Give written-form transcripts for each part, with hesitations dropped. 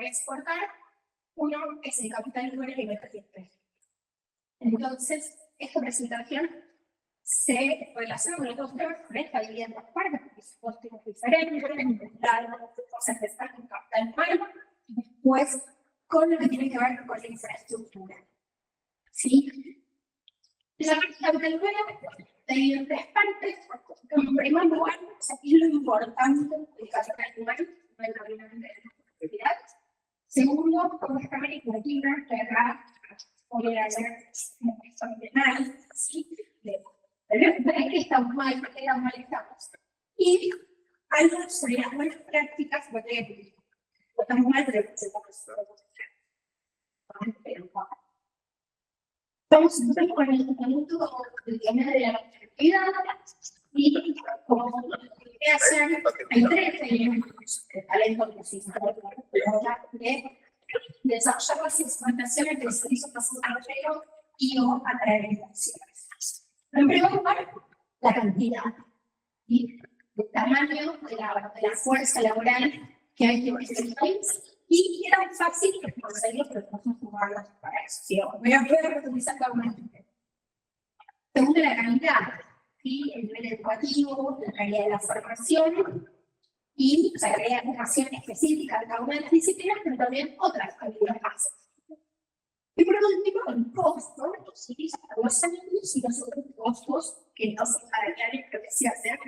exportar. Uno es el capital humano y el capital. Entonces, esta presentación se relaciona con los dos temas, con esta dividida en dos partes, porque son dos temas diferentes, intentar cosas de estar con capital humano, y después con lo que tiene que ver con la infraestructura. ¿Sí? La capital humana dividida en tres partes. En primer lugar, aquí lo importante del capital humano, no es la propiedad. Segundo, como está América Latina, que acá podría haber un penal, ¿sí? Ver que estamos mal, que tan mal estamos. Y algo sobre las buenas prácticas, porque estamos mal, pero se puede vamos a empezar con el punto del tema de la actividad y como que hacer hay tres elementos de talento que se de desarrollar las exportaciones del servicio pasajero y o atraer inversiones. En primer lugar, la cantidad y el tamaño de la fuerza laboral que hay en este país. Y era muy fácil conseguirlo, pero podemos jugarlo para eso. ¿Sí? Voy a profundizar cada una. Segundo, la calidad, ¿sí? El nivel educativo, la calidad de la formación y la calidad de formación específica de cada una de las disciplinas, pero también otras habilidades básicas. Y por último, el costo, ¿sí? Los salarios y los otros costos que no son salariales, pero que se hacen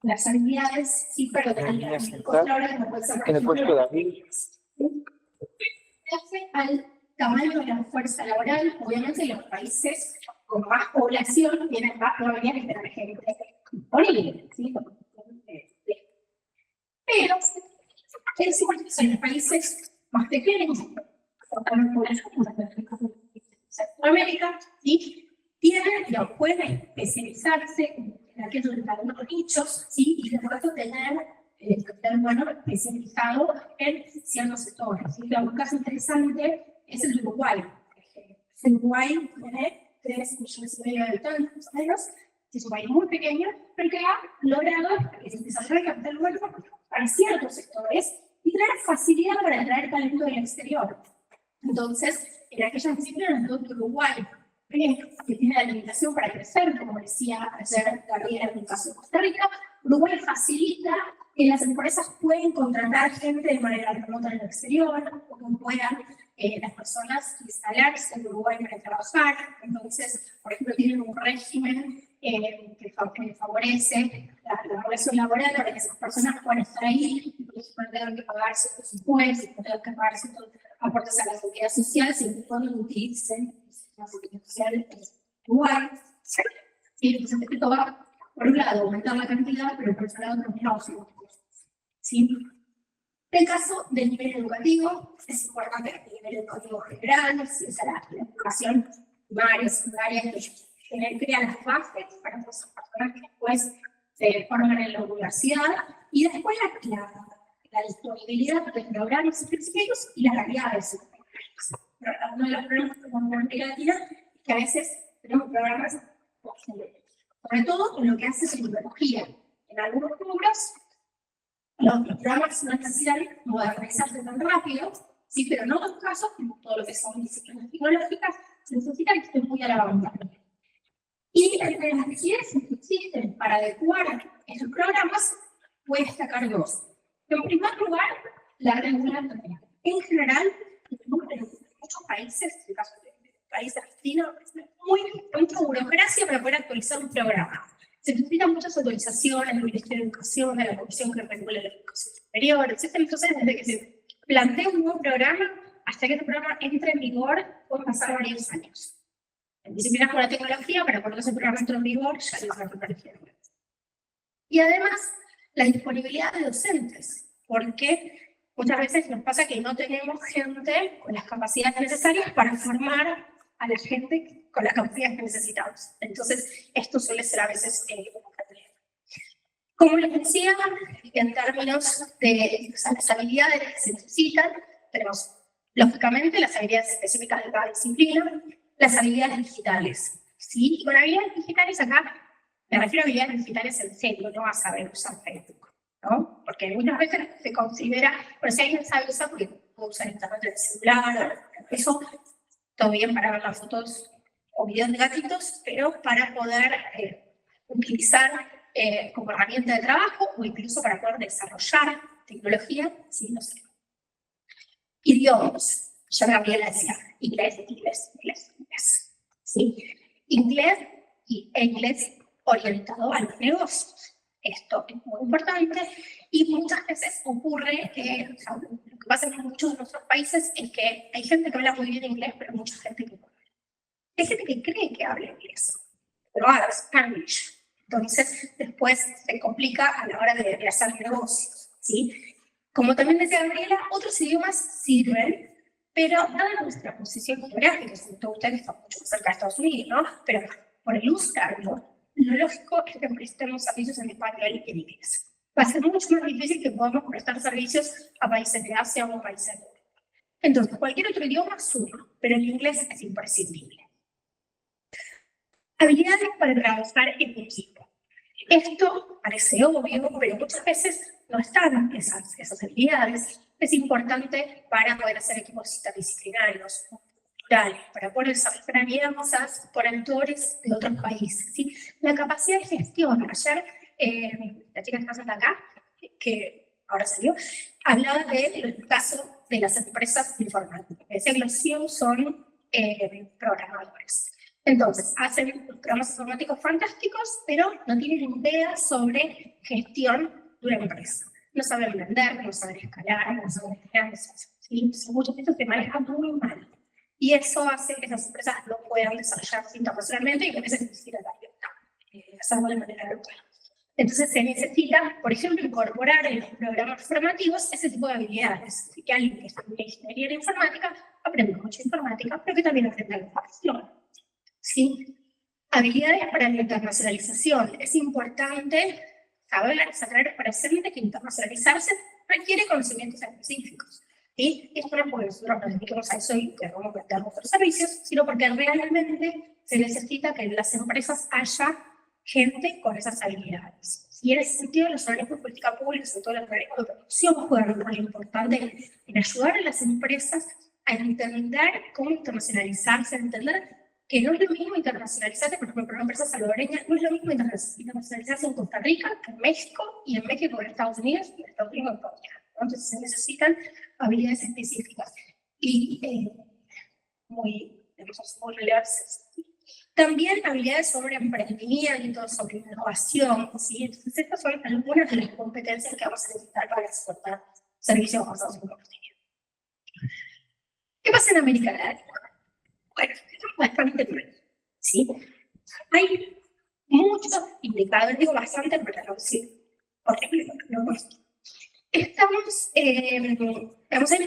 las habilidades, sí, pero en el puesto de amigos. Al tamaño de la fuerza laboral, obviamente los países con más población tienen más probabilidades de tener gente disponible, ¿sí? Pero es igual que en los países más pequeños, con una población como Centroamérica, ¿sí? Tienen o pueden especializarse en aquellos de algunos nichos, ¿sí? Y de paso tener el capital humano especializado en ciertos sectores. ¿Sí? Un caso interesante es el de Uruguay. El Uruguay tiene 3,5 millones de habitantes, es un país muy pequeño, pero que ha logrado desarrollar el capital humano para ciertos sectores y tener facilidad para atraer talento del exterior. Entonces, en aquellos disciplinas donde Uruguay que tiene la limitación para crecer, como decía ayer Gabriela en el caso de Costa Rica, Uruguay facilita que las empresas pueden contratar gente de manera remota en el exterior, o que puedan las personas instalarse en Uruguay para trabajar. Entonces, por ejemplo, tienen un régimen que favorece la relación laboral para que esas personas puedan estar ahí, no tengan que pagar ciertos impuestos, no tengan que pagar ciertos aportes a la seguridad social, siempre y cuando utilicen la seguridad social en Uruguay. Y entonces esto va, por un lado, aumentar la cantidad, pero por otro lado, también los costos. ¿Sí? En el caso del nivel educativo, es importante que el nivel educativo general, o sea, la educación primaria, secundaria, que crea las bases para que esas personas que después se forman en la universidad, y después la disponibilidad de programas específicos y las realidades. Uno de los problemas que tenemos en América Latina es que a veces tenemos programas, sobre todo en lo que hace tecnología. En algunos rubros, los programas no necesitan modernizarse tan rápido, sí, pero en otros casos, como todo lo que son disciplinas tecnológicas, se necesita que estén muy a la vanguardia. Y entre las necesidades que existen para adecuar esos programas, voy a destacar dos. En primer lugar, la regulación. En general, en muchos países, en el caso de países argentinos, mucha burocracia para poder actualizar un programa. Se necesitan muchas autorizaciones del Ministerio de Educación, de la Comisión que regula la educación superior, etc. Entonces, desde que se plantea un nuevo programa hasta que ese programa entre en vigor, pueden pasar varios años. En disciplinas como la tecnología, para cuando ese programa entre en vigor, ya no va a aparecer. Y además, la disponibilidad de docentes, porque muchas veces nos pasa que no tenemos gente con las capacidades necesarias para formar a la gente con las capacidades que necesitamos. Entonces, esto suele ser a veces un problema. Como les decía, en términos de las habilidades que se necesitan, tenemos, lógicamente, las habilidades específicas de cada disciplina, las habilidades digitales. ¿Sí? Y con habilidades digitales acá Me refiero a habilidades digitales en serio, no a saber usar Facebook, ¿no? Porque muchas veces se considera, pero si alguien sabe usar, porque puede usar internet en el celular, eso, todo bien para ver las fotos o videos de gatitos, pero para poder utilizar como herramienta de trabajo o incluso para poder desarrollar tecnología, sí, no sé. Idiomas, ya Gabriela decía, inglés, ¿sí? Inglés e inglés orientado a los negocios. Esto es muy importante y muchas veces ocurre que, o sea, lo que pasa en muchos de nuestros países es que hay gente que habla muy bien inglés, pero mucha gente que no. Hay gente que cree que habla inglés, pero habla Spanish. Entonces, después se complica a la hora de hacer negocios, ¿sí? Como también decía Gabriela, otros idiomas sirven, pero dada nuestra posición geográfica, sobre todo usted que está mucho más cerca de Estados Unidos, ¿no? Pero por el usarlo, lo lógico es que prestemos servicios en español y en inglés. Va a ser mucho más difícil que podamos prestar servicios a países de Asia o a países de Europa. Entonces, cualquier otro idioma suma, pero el inglés es imprescindible. Habilidades para trabajar en equipo. Esto parece obvio, pero muchas veces no están esas habilidades. Es importante para poder hacer equipos interdisciplinarios, culturales, para poder desarrollar alianzas por actores de otros países, ¿sí? La capacidad de gestión. Ayer, la chica que está sentada acá, que ahora salió, hablaba del caso de las empresas informáticas. Decía que los CEOs son programadores. Entonces, hacen programas informáticos fantásticos, pero no tienen idea sobre gestión de una empresa. No saben vender, no saben escalar, no saben finanzas. ¿Sí? Muchas veces se manejan muy mal. Y eso hace que esas empresas no puedan desarrollarse internacionalmente y que a veces necesitan hacerlo de manera local. Entonces se necesita, por ejemplo, incorporar en los programas formativos ese tipo de habilidades. Así que alguien que estudia ingeniería informática aprende mucho informática, pero que también aprende la gestión. ¿Sí? Habilidades para la internacionalización. Es importante saber presente que internacionalizarse requiere conocimientos específicos. ¿Sí? Esto no porque nosotros nos dediquemos a eso y queremos vender nuestros servicios, sino porque realmente se necesita que en las empresas haya gente con esas habilidades. Y en ese sentido, los organismos de política pública, sobre todo los organismos de producción, juegan un rol importante en ayudar a las empresas a entender cómo internacionalizarse, a entender que no es lo mismo internacionalizarse, por ejemplo, por una empresa salvadoreña, no es lo mismo internacionalizarse en Costa Rica que en México, y en México en Estados Unidos, y en Estados Unidos en Colombia. Entonces se necesitan habilidades específicas y muy relevantes. También habilidades sobre emprendimiento, sobre innovación, ¿sí? Entonces estas son algunas de las competencias que vamos a necesitar para exportar servicios basados en conocimiento. ¿Qué pasa en América Latina? Bueno, esto es bastante bueno, ¿sí? Hay muchos indicadores, digo bastante para no decir, por ejemplo, lo nuestro. Hay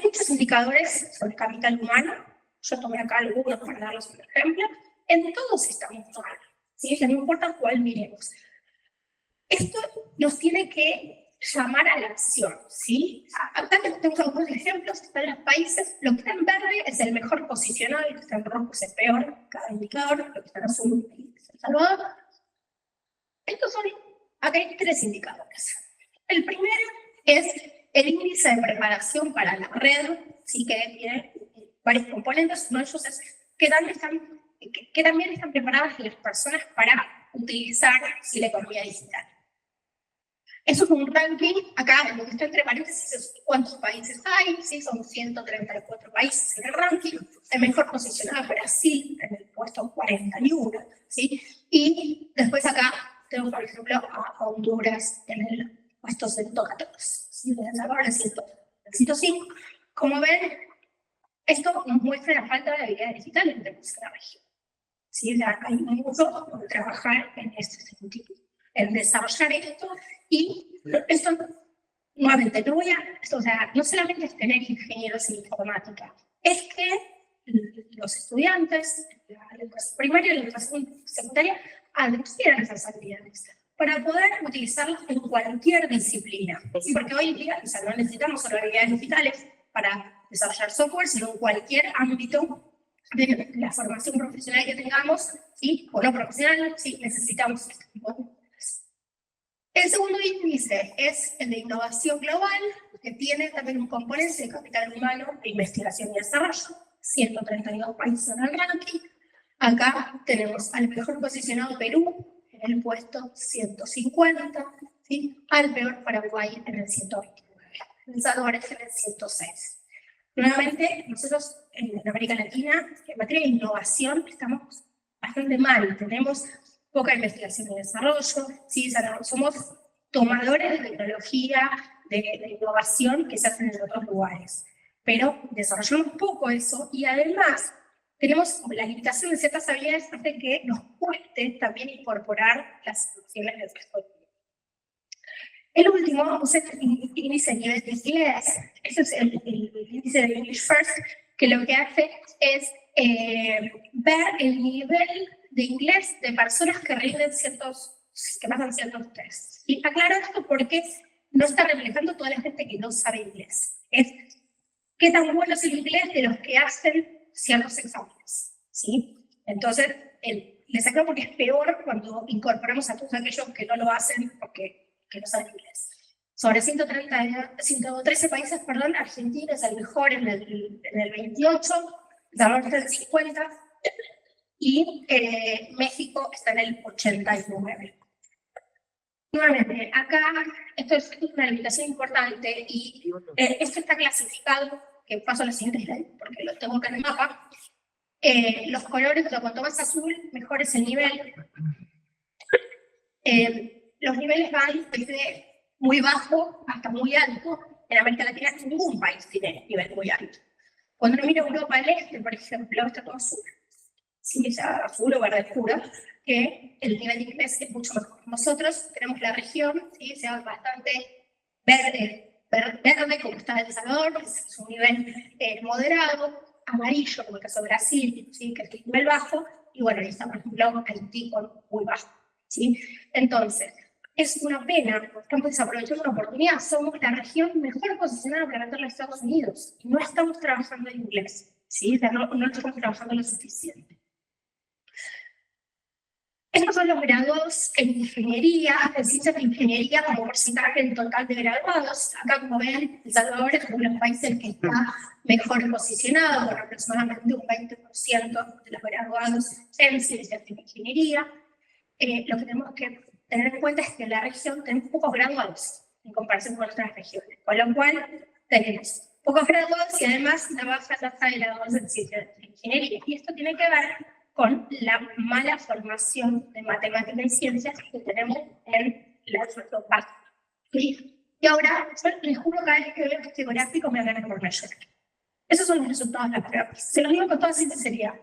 muchos indicadores sobre capital humano. Yo tomé acá algunos para darles un ejemplo. En todos estamos mal, ¿sí? Ya no importa cuál miremos. Esto nos tiene que llamar a la acción, ¿sí? Acá tenemos algunos ejemplos, están los países, lo que está en verde es el mejor posicionado, lo que está en rojo es el peor, cada indicador, lo que está en azul es El Salvador. Estos son, acá hay 3 indicadores. El primero es el índice de preparación para la red, ¿sí? Que tiene varios componentes, uno de ellos es que también están preparadas las personas para utilizar la economía digital. Eso es un ranking, acá lo que está entre paréntesis es cuántos países hay, ¿sí? Son 134 países en el ranking, el mejor posicionado Brasil en el puesto 41, ¿sí? Y después acá tenemos, por ejemplo, a Honduras en el puesto 114, ¿sí? De El Salvador en 105. Como ven, esto nos muestra la falta de habilidades digitales en nuestra región. ¿Sí? Hay mucho por trabajar en este sentido, en desarrollar esto, y esto, nuevamente, no solamente es tener ingenieros en informática, es que los estudiantes, la educación primaria y la educación secundaria, adquieran esas habilidades para poder utilizarlas en cualquier disciplina. ¿Sí? Porque hoy en día, no necesitamos solo habilidades digitales para desarrollar software, sino en cualquier ámbito de la formación profesional que tengamos, ¿sí? O no profesional, sí, necesitamos este tipo de índices. El segundo índice es el de innovación global, que tiene también un componente de capital humano de investigación y desarrollo, 132 países en el ranking. Acá tenemos al mejor posicionado Perú en el puesto 150, ¿sí? Al peor Paraguay en el 129, El Salvador es en el 106. Nuevamente, nosotros en América Latina, en materia de innovación, estamos bastante mal. Tenemos poca investigación y desarrollo, ¿sí? Somos tomadores de tecnología, de innovación que se hacen en otros lugares. Pero desarrollamos poco eso y además tenemos la limitación de ciertas habilidades que hace que nos cueste también incorporar las soluciones del resto del mundo. El último es el índice de nivel de inglés. Ese es el índice de English First, que lo que hace es ver el nivel de inglés de personas que rinden que pasan ciertos tests. Y aclaro esto porque no está reflejando toda la gente que no sabe inglés. Es qué tan bueno es el inglés de los que hacen ciertos exámenes, ¿sí? Entonces, les aclaro porque es peor cuando incorporamos a todos aquellos que no lo hacen porque no saben inglés. Sobre 113 países, perdón, Argentina es el mejor en el 28, Salvador está en el 50 y México está en el 89. Nuevamente, acá esto es una limitación importante y esto está clasificado, que paso a la siguiente slide porque lo tengo acá en el mapa. Los colores, cuanto más azul, mejor es el nivel. Los niveles van desde muy bajo hasta muy alto. En América Latina ningún país tiene nivel muy alto. Cuando uno mira Europa del Este, por ejemplo, está todo azul. Sí, ya azul o verde oscuro, que el nivel de inglés es mucho mejor. Nosotros tenemos la región, ¿sí? Se va bastante verde, como está El Salvador, que es un nivel moderado, amarillo, como el caso de Brasil, ¿sí? Que es el nivel bajo, y bueno, ahí está, por ejemplo, Haití con muy bajo, ¿sí? Entonces, es una pena, estamos desaprovechando una oportunidad, somos la región mejor posicionada para meterle a Estados Unidos, y no estamos trabajando en inglés, ¿sí? No estamos trabajando lo suficiente. Estos son los graduados en ingeniería, en ciencias de ingeniería como porcentaje en total de graduados. Acá, como ven, El Salvador es uno de los países que está mejor posicionado, con aproximadamente un 20% de los graduados en ciencias de ingeniería. Lo que tenemos que tener en cuenta es que en la región tenemos pocos graduados en comparación con otras regiones, con lo cual tenemos pocos graduados y además una baja tasa de graduados en ciencias de ingeniería. Y esto tiene que ver con la mala formación de matemáticas y ciencias que tenemos en la nuestro básico. ¿Sí? Y ahora, yo les juro, cada vez que veo este gráfico me van a ganar por mayor. Esos son los resultados de las pruebas PISA. Se los digo con toda sinceridad.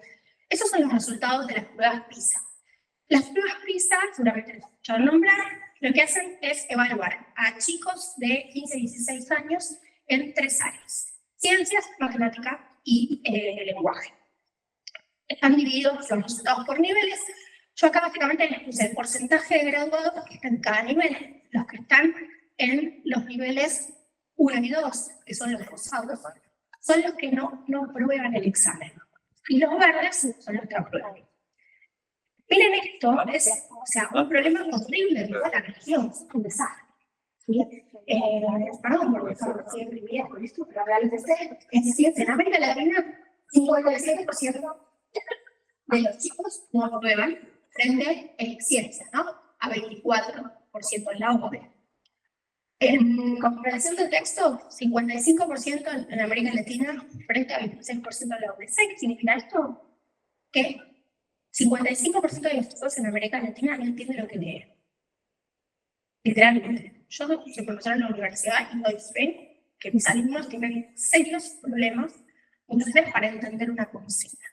Esos son los resultados de las pruebas PISA. Las pruebas PISA, seguramente les he escuchado nombrar, lo que hacen es evaluar a chicos de 15 y 16 años en 3 áreas: ciencias, matemática y lenguaje. Están divididos los resultados por niveles. Yo acá básicamente les puse el porcentaje de graduados que están en cada nivel. Los que están en los niveles 1 y 2, que son los rosados, son los que no aprueban el examen. Y los verdes son los que aprueban. Miren esto, es un problema horrible de toda la región, es un desastre. ¿Sí? Perdón por estar siempre con esto, pero realmente es decir, en América Latina, 57% de los chicos no aprueban frente a ciencias, ¿no? A 24% en la OCDE. En comparación de texto, 55% en América Latina frente a 26% en la OCDE. ¿Qué significa esto? Que 55% de los chicos en América Latina no entienden lo que leen. Literalmente. Yo soy profesora en la universidad y doy fe que mis alumnos tienen serios problemas entonces para entender una consigna.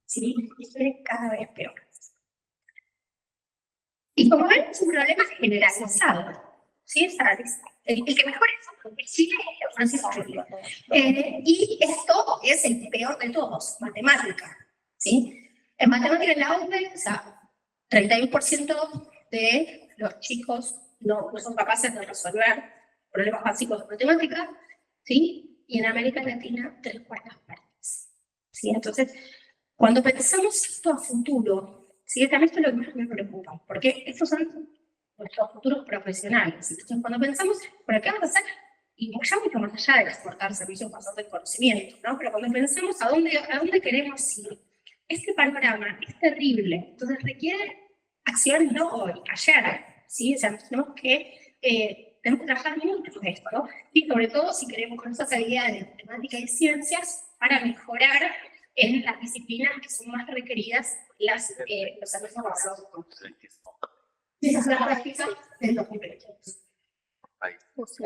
¿Sí? Y es cada vez peor. Y como ven, es un problema generalizado. ¿Sí? El que mejor es Chile es Francisco Julio. Y esto es el peor de todos, matemática. ¿Sí? En matemática en la OCDE, 31% de los chicos no son capaces de resolver problemas básicos de matemática, ¿sí? Y en América Latina, 3/4 partes. ¿Sí? Entonces, Cuando pensamos esto a futuro, ¿sí? También esto es lo que más me preocupa, porque estos son nuestros futuros profesionales. Entonces, cuando pensamos, ¿pero qué vamos a hacer? Y ya mucho más allá de exportar servicios basados en conocimiento, ¿no? Pero cuando pensamos a dónde queremos ir, este panorama es terrible, entonces requiere acciones no hoy, ayer, ¿sí? O sea, tenemos que trabajar mucho en esto, ¿no? Y sobre todo si queremos con esas habilidades de matemática y ciencias para mejorar en las disciplinas que son más requeridas los servicios basados en conocimiento. Esa es la práctica del 2022. Los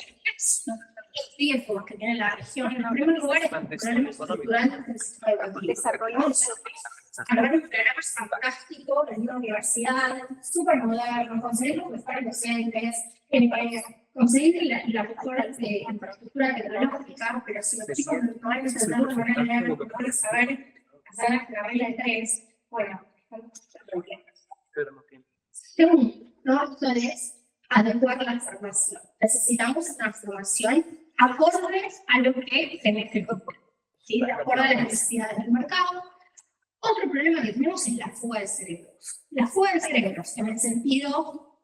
tiempos que tiene la región, en primer lugar, es problemas estructurales del sistema educativo. Desarrollamos programas fantásticos en una universidad, súper moderno, conseguir los mejores docentes, conseguir la mejor infraestructura tecnológica, pero si los chicos no van a entender, no van a leer, no van a saber hacer la regla de 3, bueno, son muchos problemas. Segundo, ¿no? Entonces, adecuar la formación. Necesitamos una formación acorde a lo que se necesita, ¿sí? De acuerdo a las necesidades del mercado. Otro problema que tenemos es la fuga de cerebros. La fuga de cerebros, en el sentido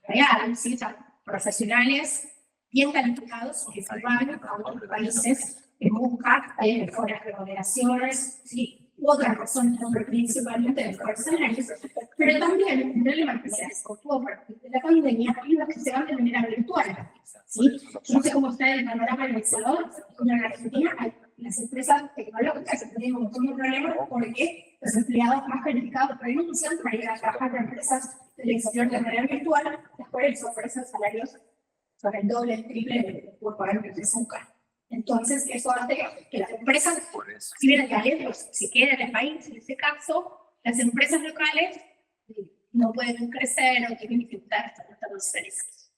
real, ¿sí? O sea, profesionales bien calificados que se van a otros países en busca de mejores remuneraciones, ¿sí? U otras razones, principalmente de mejores salarios, pero también un problema que se descontó a partir de la pandemia y los que se van de manera virtual. ¿Sí? Yo no sé cómo está el panorama en El Salvador, pero en Argentina hay las empresas tecnológicas que tienen un montón de problemas porque los empleados más calificados renuncian para ir a trabajar en empresas del exterior de manera virtual, después les ofrecen salarios sobre el doble, el triple de por pagar una empresa local. Entonces, eso hace que las empresas, si bien el talento se quede en el país, en ese caso, las empresas locales no pueden crecer o tienen dificultades para transferencias.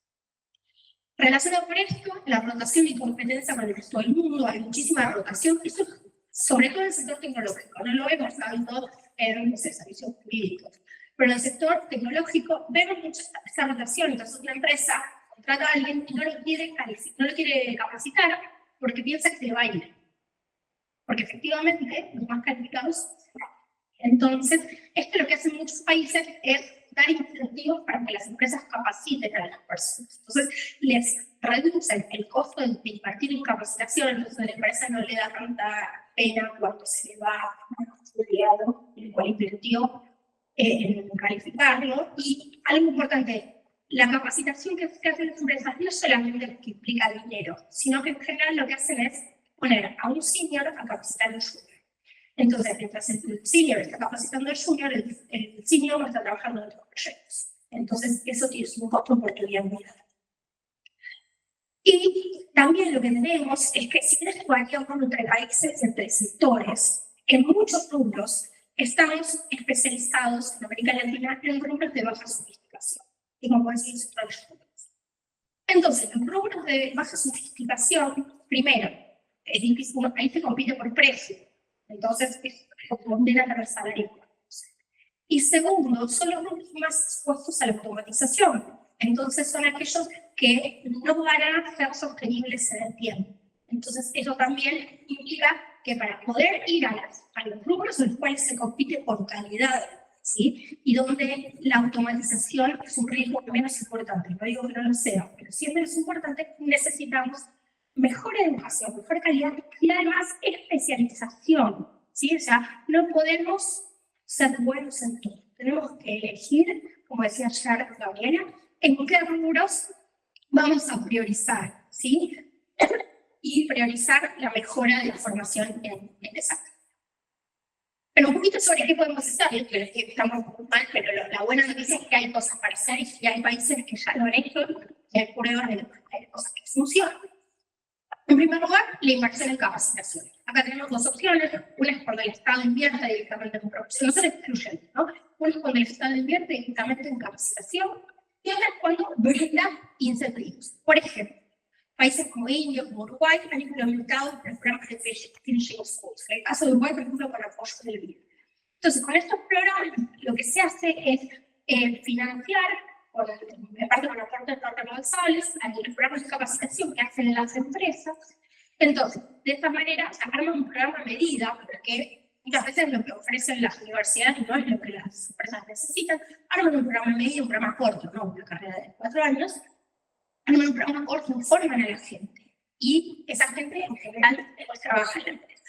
Relacionado con esto, la rotación y competencia con el resto del mundo, hay muchísima rotación, eso sobre todo en el sector tecnológico, no lo vemos tanto en los servicios jurídicos, pero en el sector tecnológico vemos mucho esta rotación, entonces una empresa contrata a alguien y no lo quiere capacitar porque piensa que se le va a ir, porque efectivamente los más calificados. Entonces, esto lo que hacen muchos países es dar incentivos para que las empresas capaciten a las personas. Entonces, les reducen el costo de invertir en capacitación, entonces a la empresa no le da tanta pena cuando se le va a un empleado en el cual invirtió en calificarlo. Y algo importante, la capacitación que hacen las empresas no solamente que implica dinero, sino que en general lo que hacen es poner a un senior a capacitar a un junior. Entonces, mientras el senior está capacitando al junior, el senior está trabajando en otros proyectos. Entonces, eso tiene un costo de oportunidad muy alto. Y también lo que tenemos es que si tienes variación entre países, entre sectores, en muchos rubros estamos especializados en América Latina en rubros de baja sofisticación, y como pueden ser sectores públicos. Entonces, en rubros de baja sofisticación, primero, es difícil, ahí se compite por precio. Entonces, condena a salario. Y segundo, son los grupos más expuestos a la automatización. Entonces, son aquellos que no van a ser sostenibles en el tiempo. Entonces, eso también implica que para poder ir a los rubros en los cuales se compite por calidad, ¿sí? Y donde la automatización es un riesgo menos importante, no digo que no lo sea, pero siempre es importante, necesitamos mejor educación, mejor calidad y además especialización, ¿sí? O sea, no podemos ser buenos en todo. Tenemos que elegir, como decía ayer Gabriela, en qué rubros vamos a priorizar, ¿sí? Y priorizar la mejora de la formación en esa. Pero un poquito sobre qué podemos hacer, que estamos muy mal, pero la buena noticia es que hay cosas para hacer y hay países que ya lo han hecho y hay pruebas de cosas que funcionan. En primer lugar, la inversión en capacitación. Acá tenemos dos opciones. Una es cuando el Estado invierte directamente en profesión, no se excluyen, ¿no? Una es cuando el Estado invierte directamente en capacitación y otra es cuando brinda incentivos. Por ejemplo, países como India, como Uruguay, han implementado programas de finishing schools. En el caso de Uruguay, por ejemplo, con apoyo del BID. Entonces, con estos programas, lo que se hace es financiar, en parte con aportes no reembolsables, a los programas de capacitación que hacen las empresas. Entonces, de esta manera, arman un programa a medida, porque muchas veces lo que ofrecen las universidades no es lo que las empresas necesitan. Arman un programa medio, un programa corto, no una carrera de 4 años, arman un programa corto, forman a la gente. Y esa gente, en general, después trabaja en la empresa.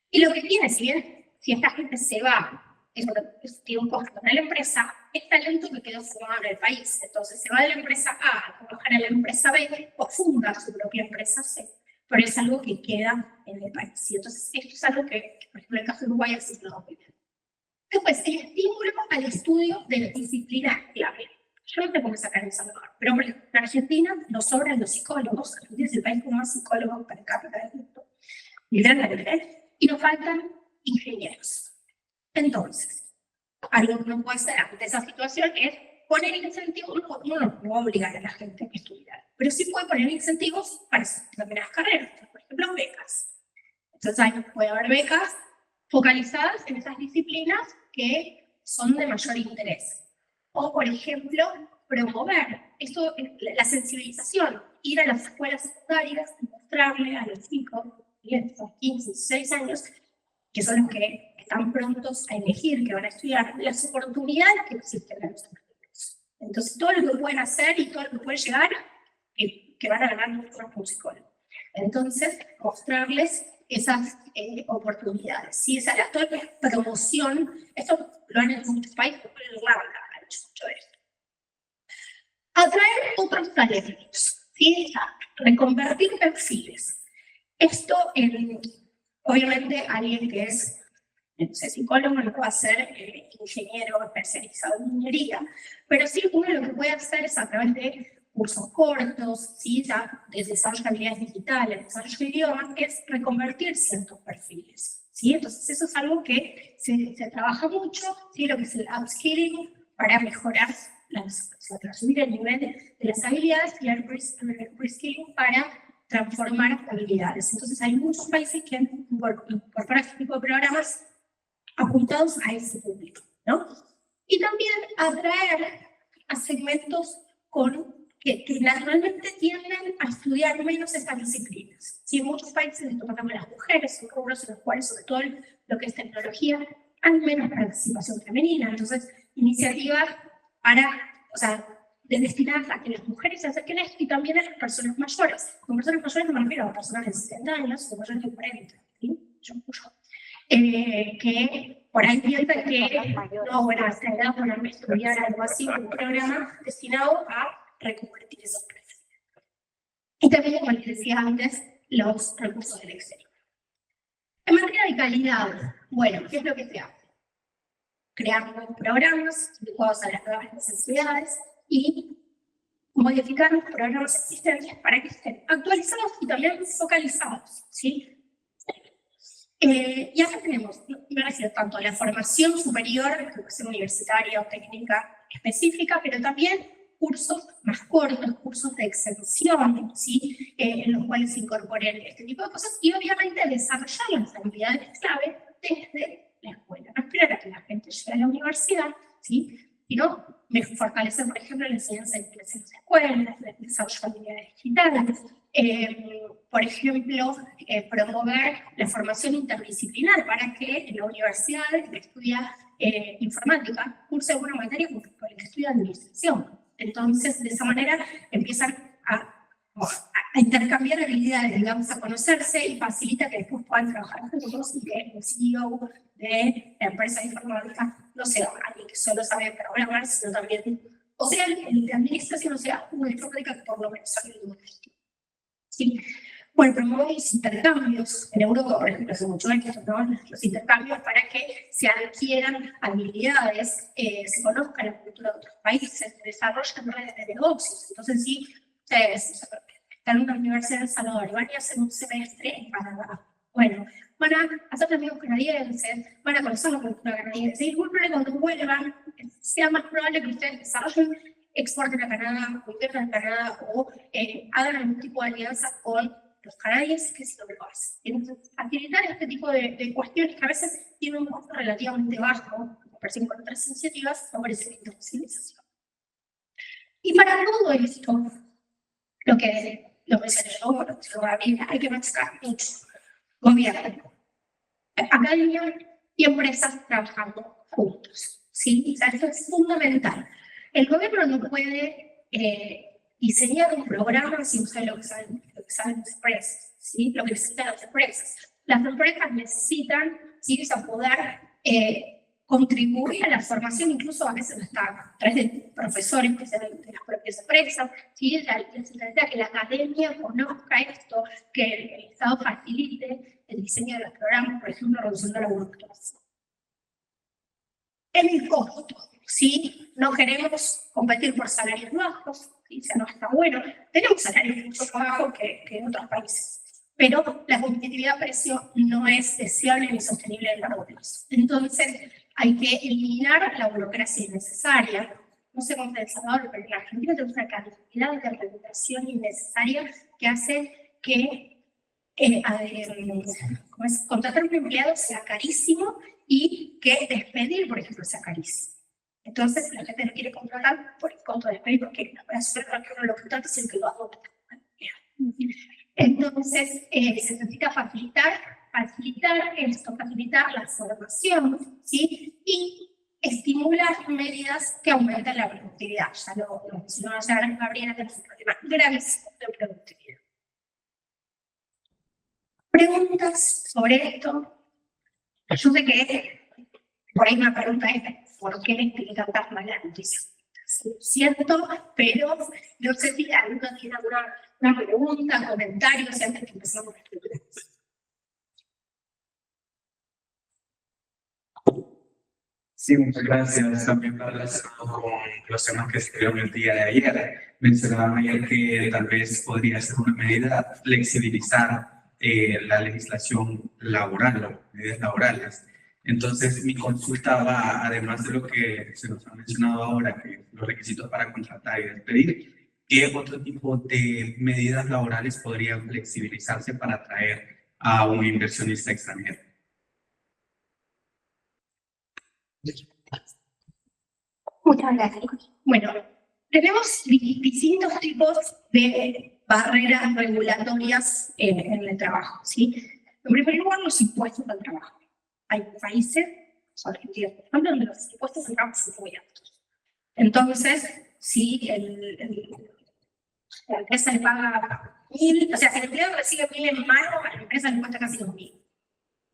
Y lo que tiene, si esta gente se va, eso tiene un costo para la empresa, es talento que quedó formado en el país. Entonces se va de la empresa A a trabajar en la empresa B o funda su propia empresa C. Pero es algo que queda en el país. Y entonces esto es algo que, por ejemplo, en el caso de Uruguay ha sido muy bien. Después, el estímulo al estudio de las disciplinas clave. Yo no te puedo sacar en Salvador, pero por ejemplo, en Argentina nos sobran los psicólogos. Argentina es el país con más psicólogos per cápita del mundo. Y nos faltan ingenieros. Entonces, algo que no puede ser ante esa situación es poner incentivos. Uno no va a obligar a la gente a estudiar, pero sí puede poner incentivos para determinadas carreras, por ejemplo, becas. Entonces, puede haber becas focalizadas en esas disciplinas que son de mayor interés. O, por ejemplo, promover esto, la sensibilización, ir a las escuelas secundarias y mostrarle a los chicos, 10, 15, 16 años, que son los que están prontos a elegir, que van a estudiar, las oportunidades que existen en los estudios. Entonces, todo lo que pueden hacer y todo lo que pueden llegar, que van a ganar mucho más un psicólogo. Entonces, mostrarles esas oportunidades. ¿Sí? Esa la toda la promoción, esto lo han hecho en muchos países, pero en Irlanda han hecho mucho esto. Atraer otros talentos, ¿sí? Reconvertir perfiles. Esto, obviamente, alguien que es, no sé, psicólogo no puede ser ingeniero especializado en ingeniería, pero sí uno lo que puede hacer es a través de cursos cortos, ¿sí? Ya de desarrollo de habilidades digitales, desarrollo de idiomas, es reconvertir ciertos perfiles, ¿sí? Entonces eso es algo que se trabaja mucho, ¿sí? Lo que es el upskilling para mejorar, para subir el nivel de las habilidades, y el reskilling para transformar habilidades. Entonces hay muchos países que han incorporado este tipo de programas apuntados a ese público, ¿no? Y también atraer a segmentos que naturalmente tienden a estudiar menos estas disciplinas. Sí, en muchos países, esto pasa con las mujeres, son rubros en los cuales, sobre todo lo que es tecnología, hay menos participación femenina. Entonces, iniciativas destinadas a que las mujeres se acerquen a esto, y también a las personas mayores. Con personas mayores no me refiero a personas de 60 años o mayores de 40, ¿sí? Que por ahí piensan que no, bueno, a esta edad ponerme a estudiar algo así, un programa destinado a reconvertir esos perfiles. Y también, como les decía antes, los recursos del exterior. En materia de calidad, bueno, ¿qué es lo que se hace? Crear nuevos programas adecuados a las nuevas necesidades y modificar los programas existentes para que estén actualizados y también focalizados, ¿sí? Y acá tenemos, me refiero tanto a la formación superior, educación universitaria o técnica específica, pero también cursos más cortos, cursos de extensión, ¿sí? En los cuales se incorporen este tipo de cosas, y obviamente desarrollar las habilidades clave desde la escuela. No esperar a que la gente llegue a la universidad, ¿sí? Sino fortalecer, por ejemplo, la enseñanza de inglés en las escuelas, el desarrollo de habilidades digitales, por ejemplo, promover la formación interdisciplinar para que en la universidad, el que estudia informática, curse alguna materia con el que estudia administración. Entonces, de esa manera, empiezan a intercambiar habilidades, digamos, a conocerse, y facilita que después puedan trabajar juntos, y que el CEO de la empresa de informática no sea alguien que solo sabe programar, sino también, o sea, el de administración, o sea, una informática que por lo menos sabe de un gestión. ¿Sí? Bueno, promovemos intercambios en Europa, por ejemplo, hace mucho éxito, ¿no? Los intercambios para que se adquieran habilidades, se conozca la cultura de otros países, se desarrollen redes de negocios. Entonces, sí, están en una universidad en El Salvador y van a hacer un semestre en Canadá. Bueno, van a hacer amigos canadienses, van a conocer la cultura canadiense, y muy probable cuando vuelvan, sea más probable que ustedes desarrollen, exporten a Canadá, o inviertan a Canadá, o hagan algún tipo de alianza con los canadienses, que es lo que lo hacen. Entonces, facilitar este tipo de cuestiones que a veces tienen un costo relativamente bajo, aparecen con otras iniciativas, favorece la internacionalización. Y para todo esto, lo que mencioné yo, hay que machacar mucho. Gobierno, academia y empresas trabajando juntos, ¿sí? O sea, esto es fundamental. El gobierno no puede diseñar un programa sin usar lo que saben las empresas, ¿sí? Lo que necesitan las empresas. Las empresas necesitan, ¿sí?, poder contribuir a la formación, incluso a veces hasta a través de profesores que sean de las propias empresas, ¿sí? Que la academia conozca esto, que el Estado facilite el diseño de los programas, por ejemplo, reduciendo la burocracia. El costo, ¿sí? No queremos competir por salarios bajos, ¿sí? O sea, no está bueno. Tenemos salarios mucho más bajos que en otros países, pero la competitividad a precio no es deseable ni sostenible en largo plazo. Entonces, hay que eliminar la burocracia innecesaria. No sé cómo es El Salvador, pero en la Argentina tenemos una cantidad de regulación innecesaria que hace que contratar a un empleado sea carísimo y que despedir, por ejemplo, sea carísimo. Entonces, la gente no quiere contratar por el costo de despedir, porque no puede hacer cualquier uno de los contratos sin que lo haga. Entonces, se necesita facilitar esto, facilitar la formación, ¿sí? Y estimular medidas que aumenten la productividad. Ya lo mencionó Gabriela, tenemos un problema gravísimo de productividad. ¿Preguntas sobre esto? Yo sé que por ahí una pregunta es ¿por qué les tiene tantas malas noticias? Siento, pero no sé si alguno tiene alguna pregunta, comentario, antes que empezamos a estudiar. Sí, muchas gracias. También relacionado con los temas que se dieron el día de ayer. Mencionaban ayer que tal vez podría ser una medida flexibilizar la legislación laboral, las medidas laborales. Entonces, mi consulta va, además de lo que se nos ha mencionado ahora, que los requisitos para contratar y despedir, ¿qué otro tipo de medidas laborales podrían flexibilizarse para atraer a un inversionista extranjero? Muchas gracias. Bueno, tenemos distintos tipos de barreras regulatorias en el trabajo, ¿sí? En primer lugar, los impuestos al trabajo. Hay países, Argentina, por ejemplo, donde los impuestos al trabajo son muy altos. Entonces, si la empresa le paga 1.000, o sea, si el empleado recibe 1.000 en mano, a la empresa le cuesta casi 2.000.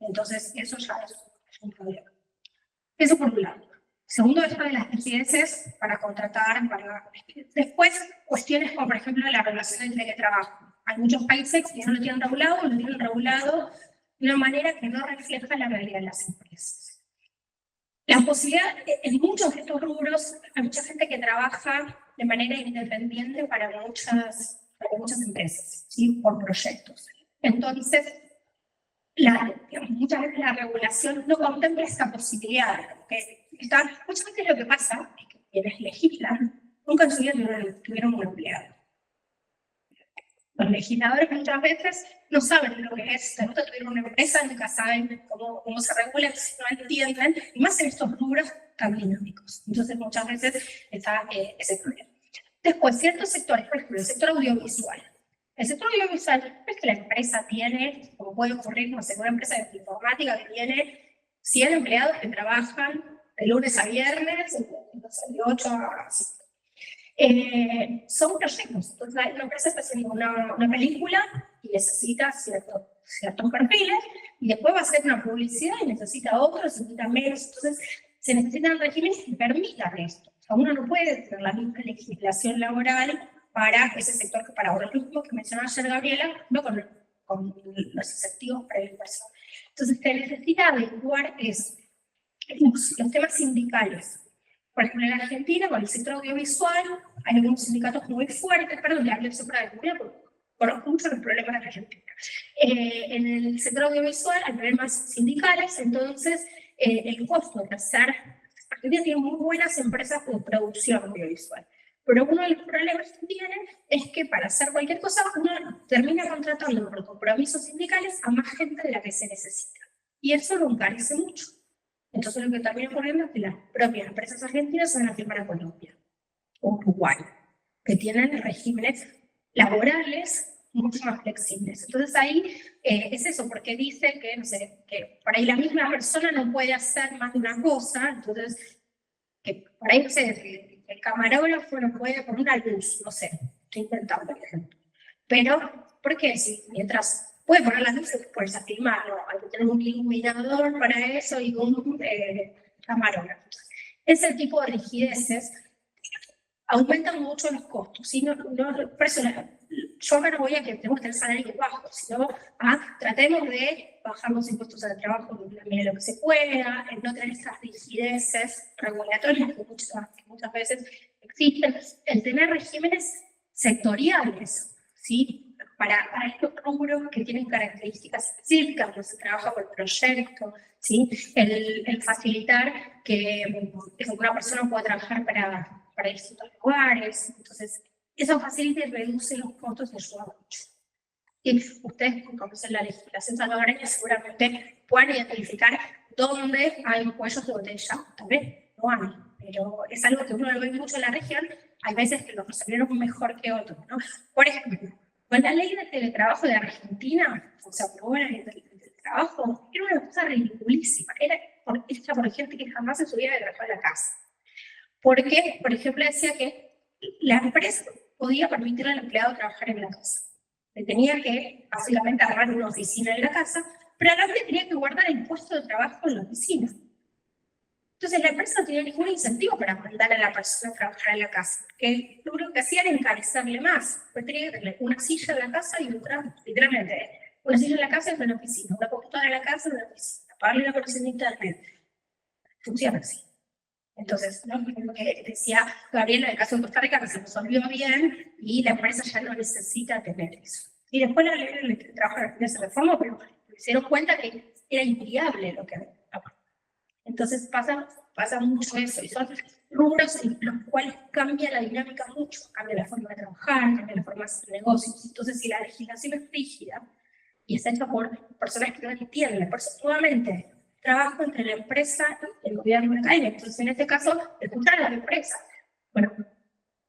Entonces, eso ya es un problema. Eso por un lado. Segundo, esto de las residencias para contratar, después cuestiones como, por ejemplo, la regulación del teletrabajo. Hay muchos países que no lo tienen regulado de una manera que no refleja la realidad de las empresas. La posibilidad, en muchos de estos rubros, hay mucha gente que trabaja de manera independiente para muchas empresas, ¿sí? Por proyectos. Entonces, muchas veces la regulación no contempla esta posibilidad. Muchas veces lo que pasa es que quienes legislan nunca en su vida tuvieron un empleado. Los legisladores muchas veces no saben lo que es, nunca tuvieron una empresa, nunca saben cómo se regula, no entienden, y más en estos rubros tan dinámicos. Entonces muchas veces está ese problema. Después, ciertos sectores, por ejemplo, el sector audiovisual. El sector audiovisual es que la empresa tiene, como puede ocurrir, no sé, una empresa de informática que tiene 100 empleados que trabajan de lunes a viernes, de 8 a 5. Son proyectos. Entonces, la empresa está haciendo una película y necesita ciertos perfiles, y después va a hacer una publicidad y necesita otros, necesita menos. Entonces, se necesitan regímenes que permitan esto. O sea, uno no puede tener la misma legislación laboral para ese sector que para ahora. Lo mismo que mencionaba ayer Gabriela, no con los incentivos para la inversión. Entonces, se necesita adecuar los temas sindicales. Por ejemplo, en Argentina, con el sector audiovisual, hay algunos sindicatos muy fuertes, perdón, le hablé del sector audiovisual porque conozco mucho los problemas de Argentina. En el sector audiovisual hay problemas sindicales, entonces el costo de hacer. Argentina tiene muy buenas empresas de producción audiovisual, pero uno de los problemas que tienen es que para hacer cualquier cosa uno termina contratando por compromisos sindicales a más gente de la que se necesita. Y eso lo encarece mucho. Entonces lo que termina ocurriendo es que las propias empresas argentinas se van a firmar a Colombia o Uruguay, que tienen regímenes laborales mucho más flexibles. Entonces ahí es eso, porque dice que, no sé, que por ahí la misma persona no puede hacer más de una cosa, entonces, que por ahí, no sé, el camarógrafo no puede poner una luz, no sé, estoy inventando, por ejemplo. Pero, ¿por qué? Si mientras puede poner las luces, puedes filmar, ¿no? Hay que tener un iluminador para eso y un camarógrafo. Ese tipo de rigideces aumentan mucho los costos. ¿Sí? Por eso yo acá no voy a que tenemos que tener salarios bajos, sino tratemos de bajar los impuestos al trabajo en la medida de lo que se pueda, en no tener esas rigideces regulatorias que muchas veces existen, en tener regímenes sectoriales, ¿sí? Para estos rubros que tienen características específicas, donde se trabaja por proyecto, ¿sí? El facilitar que una persona pueda trabajar para distintos lugares. Entonces, eso facilita y reduce los costos y ayuda mucho. Y ustedes, como conocen la legislación salvadoreña, seguramente puedan identificar dónde hay cuellos de botella. También no hay, pero es algo que uno lo ve mucho en la región. Hay veces que lo resolvieron mejor que otros, ¿no? Por ejemplo, con la ley de teletrabajo de Argentina, o sea, aprobó la ley de teletrabajo, era una cosa ridiculísima. Era hecha por gente que jamás se subía de trabajar a la casa. Porque, por ejemplo, decía que la empresa podía permitirle al empleado trabajar en la casa. Le tenía que, básicamente, agarrar una oficina en la casa, pero a la vez tenía que guardar el puesto de trabajo en la oficina. Entonces, la empresa no tenía ningún incentivo para mandar a la persona a trabajar en la casa, que lo único que hacía era encarecerle más. Pues tenía que tener una silla en la casa y otra, literalmente, una silla en la casa y otra en la oficina, una computadora en la casa y una en la oficina, pagarle una conexión de internet. Funciona así. Entonces, ¿no? Lo que decía Gabriela, en el caso de Costa Rica, que se resolvió bien y la empresa ya no necesita tener eso. Y después la ley de trabajo en esa reforma, pero se dieron cuenta que era inviable lo que había. Entonces pasa mucho eso, y son rubros en los cuales cambia la dinámica mucho, cambia la forma de trabajar, cambia la forma de hacer negocios. Entonces, si la legislación es rígida y está hecha por personas que no entienden, por eso, nuevamente, trabajo entre la empresa y el gobierno de la academia. Entonces, en este caso, escuchar a la empresa. Bueno,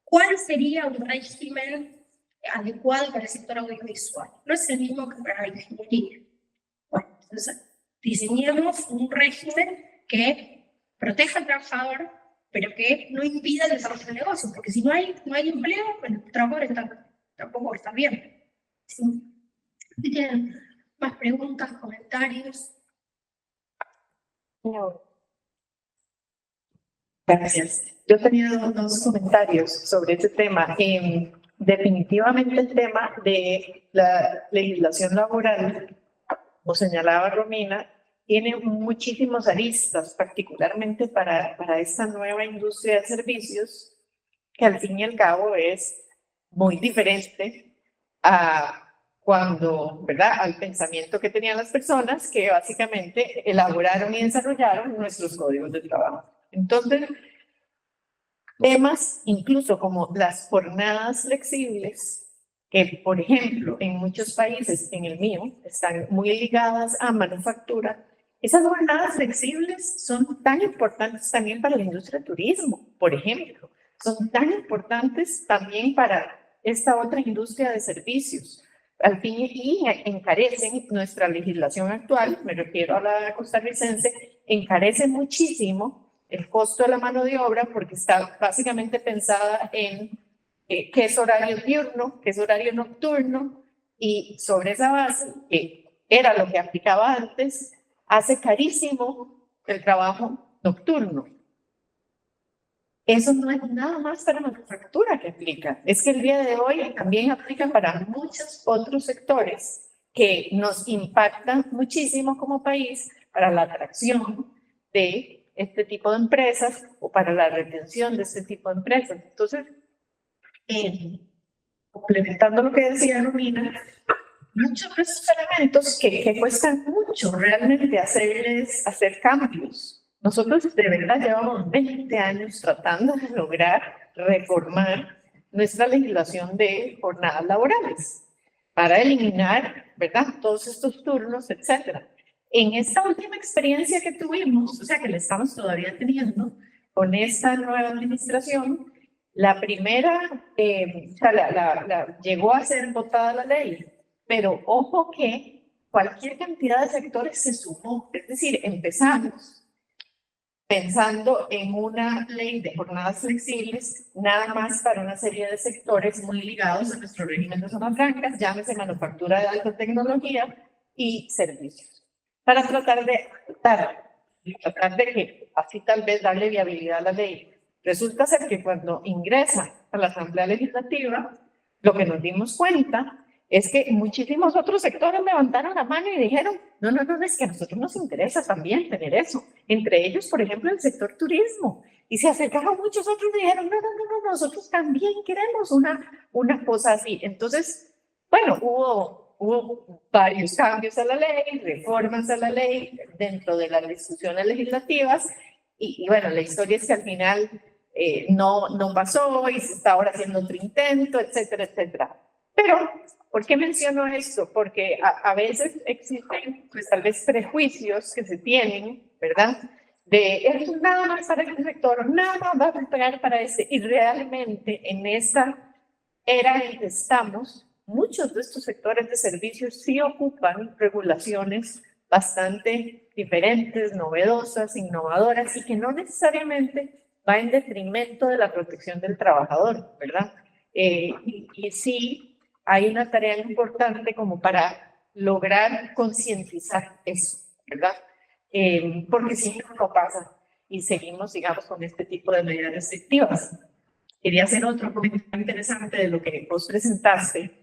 ¿cuál sería un régimen adecuado para el sector audiovisual? No es el mismo que para la ingeniería. Bueno, entonces, diseñemos un régimen que proteja al trabajador, pero que no impida el desarrollo del negocio, porque si no hay empleo, el trabajador tampoco está bien. ¿Sí? Si tienen más preguntas, comentarios. No. Gracias. Yo tenía dos comentarios sobre este tema. Definitivamente el tema de la legislación laboral, como señalaba Romina, tiene muchísimos aristas, particularmente para esta nueva industria de servicios, que al fin y al cabo es muy diferente a cuando, ¿verdad?, al pensamiento que tenían las personas que básicamente elaboraron y desarrollaron nuestros códigos de trabajo. Entonces, temas incluso como las jornadas flexibles, que por ejemplo en muchos países, en el mío, están muy ligadas a manufactura, esas jornadas flexibles son tan importantes también para la industria del turismo, por ejemplo, son tan importantes también para esta otra industria de servicios. Al fin y encarecen nuestra legislación actual, me refiero a la costarricense, encarece muchísimo el costo de la mano de obra porque está básicamente pensada en qué es horario diurno, qué es horario nocturno, y sobre esa base, que era lo que aplicaba antes, hace carísimo el trabajo nocturno. Eso no es nada más para manufactura que aplica, es que el día de hoy también aplica para muchos otros sectores que nos impactan muchísimo como país para la atracción de este tipo de empresas o para la retención de este tipo de empresas. Entonces, complementando lo que decía Romina, muchos de esos elementos que cuestan mucho realmente hacer cambios. Nosotros de verdad llevamos 20 años tratando de lograr reformar nuestra legislación de jornadas laborales para eliminar, ¿verdad?, todos estos turnos, etcétera. En esta última experiencia que tuvimos, o sea que la estamos todavía teniendo con esta nueva administración, La primera, o sea, llegó a ser votada la ley, pero ojo que cualquier cantidad de sectores se sumó. Es decir, empezamos pensando en una ley de jornadas flexibles, nada más para una serie de sectores muy ligados a nuestro régimen de zonas francas, llámese manufactura de alta tecnología y servicios, para tratar de que así tal vez darle viabilidad a la ley. Resulta ser que cuando ingresa a la Asamblea Legislativa, lo que nos dimos cuenta es que muchísimos otros sectores levantaron la mano y dijeron, no, es que a nosotros nos interesa también tener eso. Entre ellos, por ejemplo, el sector turismo. Y se acercaron muchos otros y dijeron, no, nosotros también queremos una cosa así. Entonces, bueno, hubo varios cambios a la ley, reformas a la ley dentro de las discusiones legislativas. Y bueno, la historia es que al final no pasó y se está ahora haciendo otro intento, etcétera, etcétera. Pero, ¿por qué menciono esto? Porque a veces existen, pues tal vez prejuicios que se tienen, ¿verdad? De esto nada más para este sector, nada más va a pegar para ese. Y realmente en esta era en que estamos, muchos de estos sectores de servicios sí ocupan regulaciones bastante diferentes, novedosas, innovadoras y que no necesariamente va en detrimento de la protección del trabajador, ¿verdad? Y sí hay una tarea importante como para lograr concientizar eso, ¿verdad? Porque si no pasa y seguimos, digamos, con este tipo de medidas restrictivas. Quería hacer otro comentario interesante de lo que vos presentaste.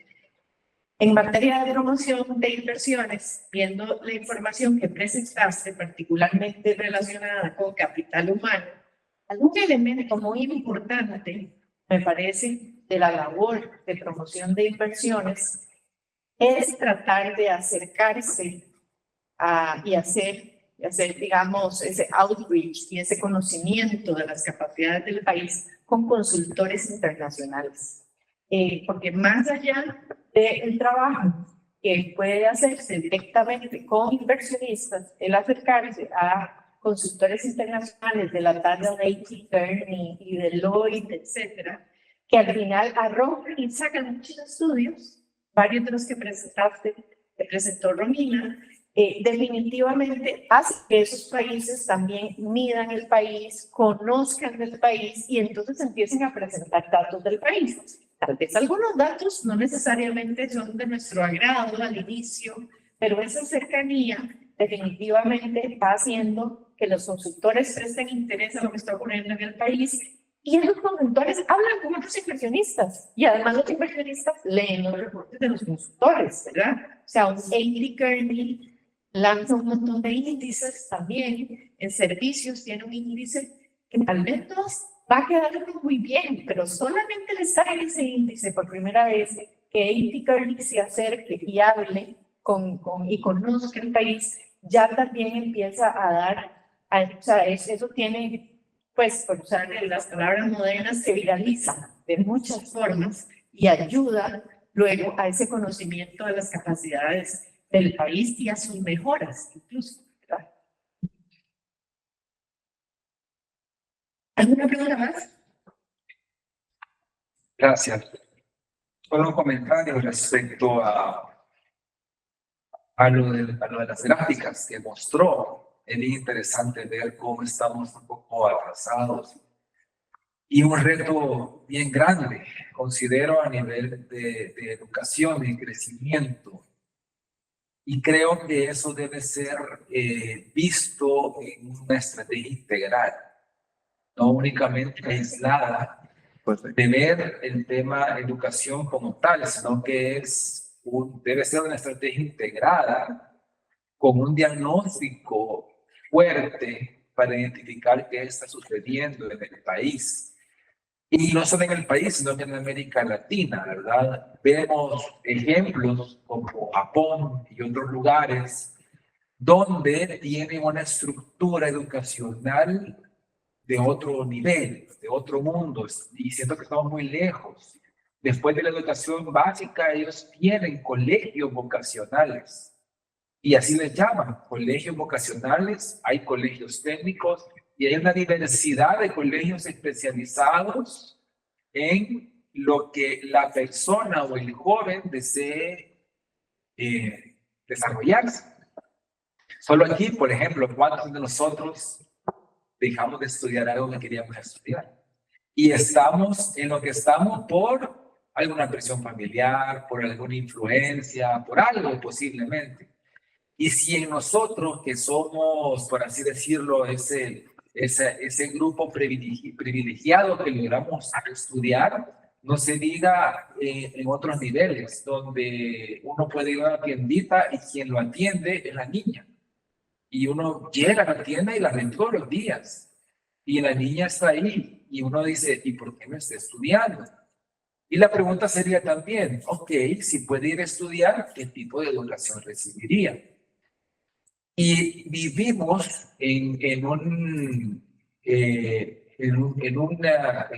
En materia de promoción de inversiones, viendo la información que presentaste, particularmente relacionada con capital humano, algún elemento muy importante, me parece, de la labor de promoción de inversiones es tratar de acercarse y hacer, digamos, ese outreach y ese conocimiento de las capacidades del país con consultores internacionales. Porque más allá del trabajo que puede hacerse directamente con inversionistas, el acercarse a consultores internacionales de la talla de A.T. Kearney y de Lloyd, etcétera, que al final arrojan y sacan muchos estudios, varios de los que presentaste, que presentó Romina, definitivamente hace que esos países también midan el país, conozcan el país y entonces empiecen a presentar datos del país. Tal vez algunos datos no necesariamente son de nuestro agrado al inicio, pero esa cercanía definitivamente va haciendo que los consultores presten interés a lo que está ocurriendo en el país y esos consultores hablan con otros inversionistas y además los inversionistas leen los reportes de los consultores, ¿verdad? O sea, un A.T. Kearney lanza un montón de índices también en servicios, tiene un índice que tal vez no va a quedar muy bien, pero solamente el estar en ese índice por primera vez, que A.T. Kearney se acerque y hable y conozca el país, ya también empieza a dar, o sea, eso tiene, pues, por usar las palabras modernas, se viraliza de muchas formas y ayuda luego a ese conocimiento de las capacidades del país y a sus mejoras, incluso. ¿Verdad? ¿Alguna pregunta más? Gracias. Solo un comentario respecto a lo de las gráficas que mostró. Es bien interesante ver cómo estamos un poco atrasados. Y un reto bien grande, considero, a nivel de educación y crecimiento. Y creo que eso debe ser visto en una estrategia integral, no únicamente aislada de ver el tema educación como tal, sino que debe ser una estrategia integrada con un diagnóstico fuerte para identificar qué está sucediendo en el país. Y no solo en el país, sino que en América Latina, ¿verdad? Vemos ejemplos como Japón y otros lugares donde tienen una estructura educacional de otro nivel, de otro mundo, y siento que estamos muy lejos. Después de la educación básica, ellos tienen colegios vocacionales, y así les llaman, colegios vocacionales. Hay colegios técnicos, y hay una diversidad de colegios especializados en lo que la persona o el joven desee desarrollarse. Solo aquí, por ejemplo, ¿cuántos de nosotros dejamos de estudiar algo que queríamos estudiar? Y estamos en lo que estamos por alguna presión familiar, por alguna influencia, por algo posiblemente. Y si en nosotros, que somos, por así decirlo, ese grupo privilegiado que logramos estudiar, no se diga en otros niveles, donde uno puede ir a la tiendita y quien lo atiende es la niña. Y uno llega a la tienda y la ve todos los días. Y la niña está ahí y uno dice, ¿y por qué no está estudiando? Y la pregunta sería también, ok, si puede ir a estudiar, ¿qué tipo de educación recibiría? Y vivimos en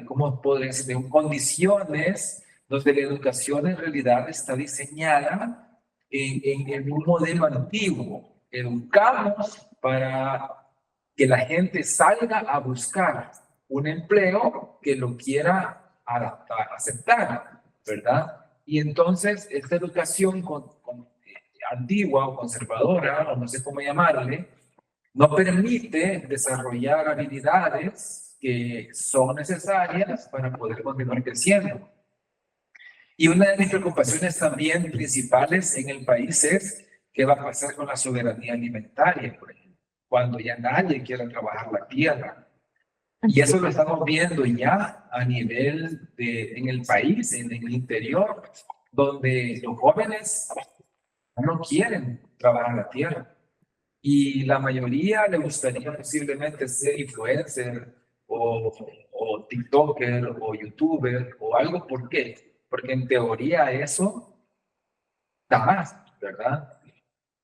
¿cómo podría decir? En condiciones donde la educación en realidad está diseñada en un modelo antiguo. Educamos para que la gente salga a buscar un empleo que lo quiera adaptar, aceptar, ¿verdad? Y entonces esta educación antigua o conservadora, o no sé cómo llamarle, no permite desarrollar habilidades que son necesarias para poder continuar creciendo. Y una de mis preocupaciones también principales en el país es qué va a pasar con la soberanía alimentaria, por ejemplo, cuando ya nadie quiera trabajar la tierra. Y eso lo estamos viendo ya a nivel en el país, en el interior, donde los jóvenes no quieren trabajar la tierra. Y la mayoría le gustaría posiblemente ser influencer o TikToker o YouTuber o algo. ¿Por qué? Porque en teoría eso da más, ¿verdad?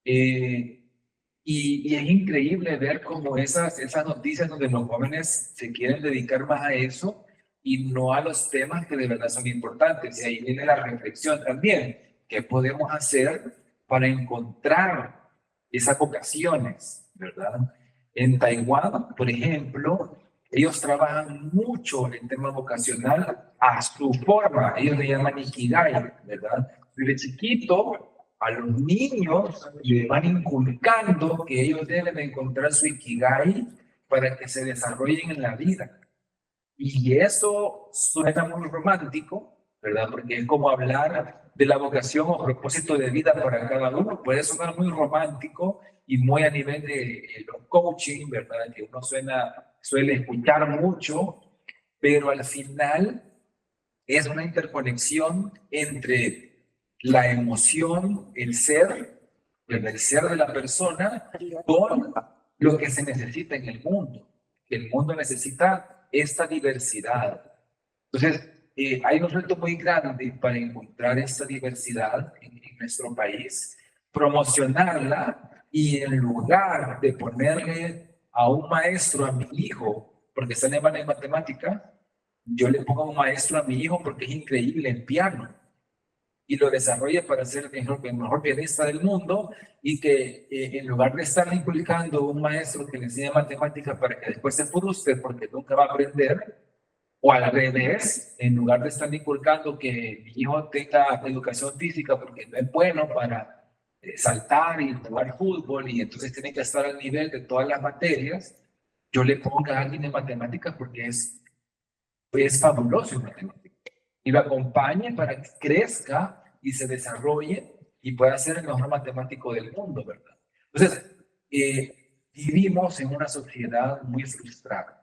Y es increíble ver cómo esas noticias donde los jóvenes se quieren dedicar más a eso y no a los temas que de verdad son importantes. Y ahí viene la reflexión también. ¿Qué podemos hacer para encontrar esas vocaciones, verdad? En Taiwán, por ejemplo, ellos trabajan mucho el tema vocacional a su forma. Ellos le llaman Ikigai, ¿verdad? Desde chiquito a los niños le van inculcando que ellos deben encontrar su Ikigai para que se desarrollen en la vida. Y eso suena muy romántico, ¿verdad? Porque es como hablar de la vocación o propósito de vida para cada uno. Puede sonar muy romántico y muy a nivel de los coaching, ¿verdad? Que uno suele escuchar mucho, pero al final es una interconexión entre la emoción, el ser de la persona con lo que se necesita en el mundo. El mundo necesita esta diversidad. Entonces, hay un reto muy grande para encontrar esta diversidad en nuestro país, promocionarla y en lugar de ponerle a un maestro a mi hijo, porque sale mal en matemática, yo le pongo a un maestro a mi hijo porque es increíble en piano y lo desarrolle para ser el mejor pianista del mundo y que en lugar de estar inculcando un maestro que le enseña matemáticas para que después se frustre porque nunca va a aprender, o al revés, en lugar de estar inculcando que mi hijo tenga educación física porque no es bueno para saltar y jugar fútbol y entonces tiene que estar al nivel de todas las materias, yo le ponga a alguien en matemáticas porque es fabuloso en matemáticas y lo acompañe para que crezca y se desarrolle y pueda ser el mejor matemático del mundo, ¿verdad? Entonces, vivimos en una sociedad muy frustrada.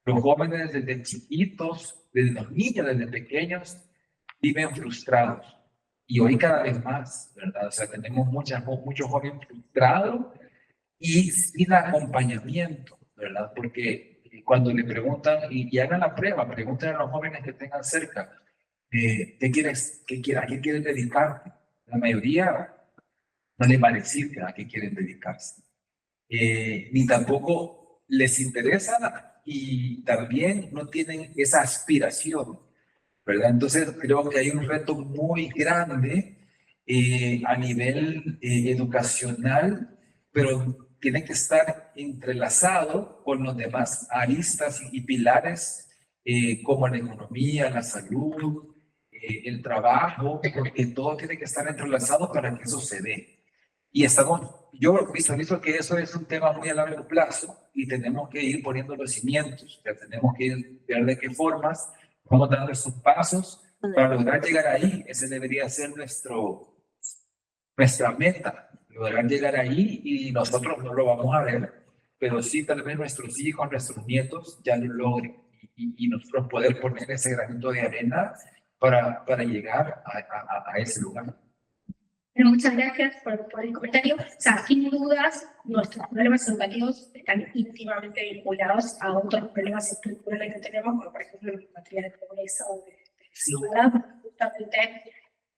Los jóvenes desde chiquitos, desde los niños, desde pequeños, viven frustrados. Y hoy cada vez más, ¿verdad? O sea, tenemos muchos jóvenes frustrados y sin acompañamiento, ¿verdad? Porque cuando le preguntan y hagan la prueba, pregunten a los jóvenes que tengan cerca, ¿qué quieres dedicarte? La mayoría no les va a decir a qué quieren dedicarse. Ni tampoco les interesa y también no tienen esa aspiración, ¿verdad? Entonces creo que hay un reto muy grande a nivel educacional, pero tiene que estar entrelazado con los demás aristas y pilares como la economía, la salud, el trabajo, porque todo tiene que estar entrelazado para que eso se dé. Y yo visualizo que eso es un tema muy a largo plazo y tenemos que ir poniendo los cimientos, ya tenemos que ir ver de qué formas vamos dando esos pasos para lograr llegar ahí. Ese debería ser nuestra meta, lograr llegar ahí, y nosotros no lo vamos a ver, pero sí tal vez nuestros hijos, nuestros nietos ya lo logren, y nosotros poder poner ese granito de arena para llegar a ese lugar. Bueno, muchas gracias por el comentario. O sea, sin dudas, nuestros problemas educativos están íntimamente vinculados a otros problemas estructurales que tenemos, como por ejemplo la materia de pobreza o de desigualdad. Justamente,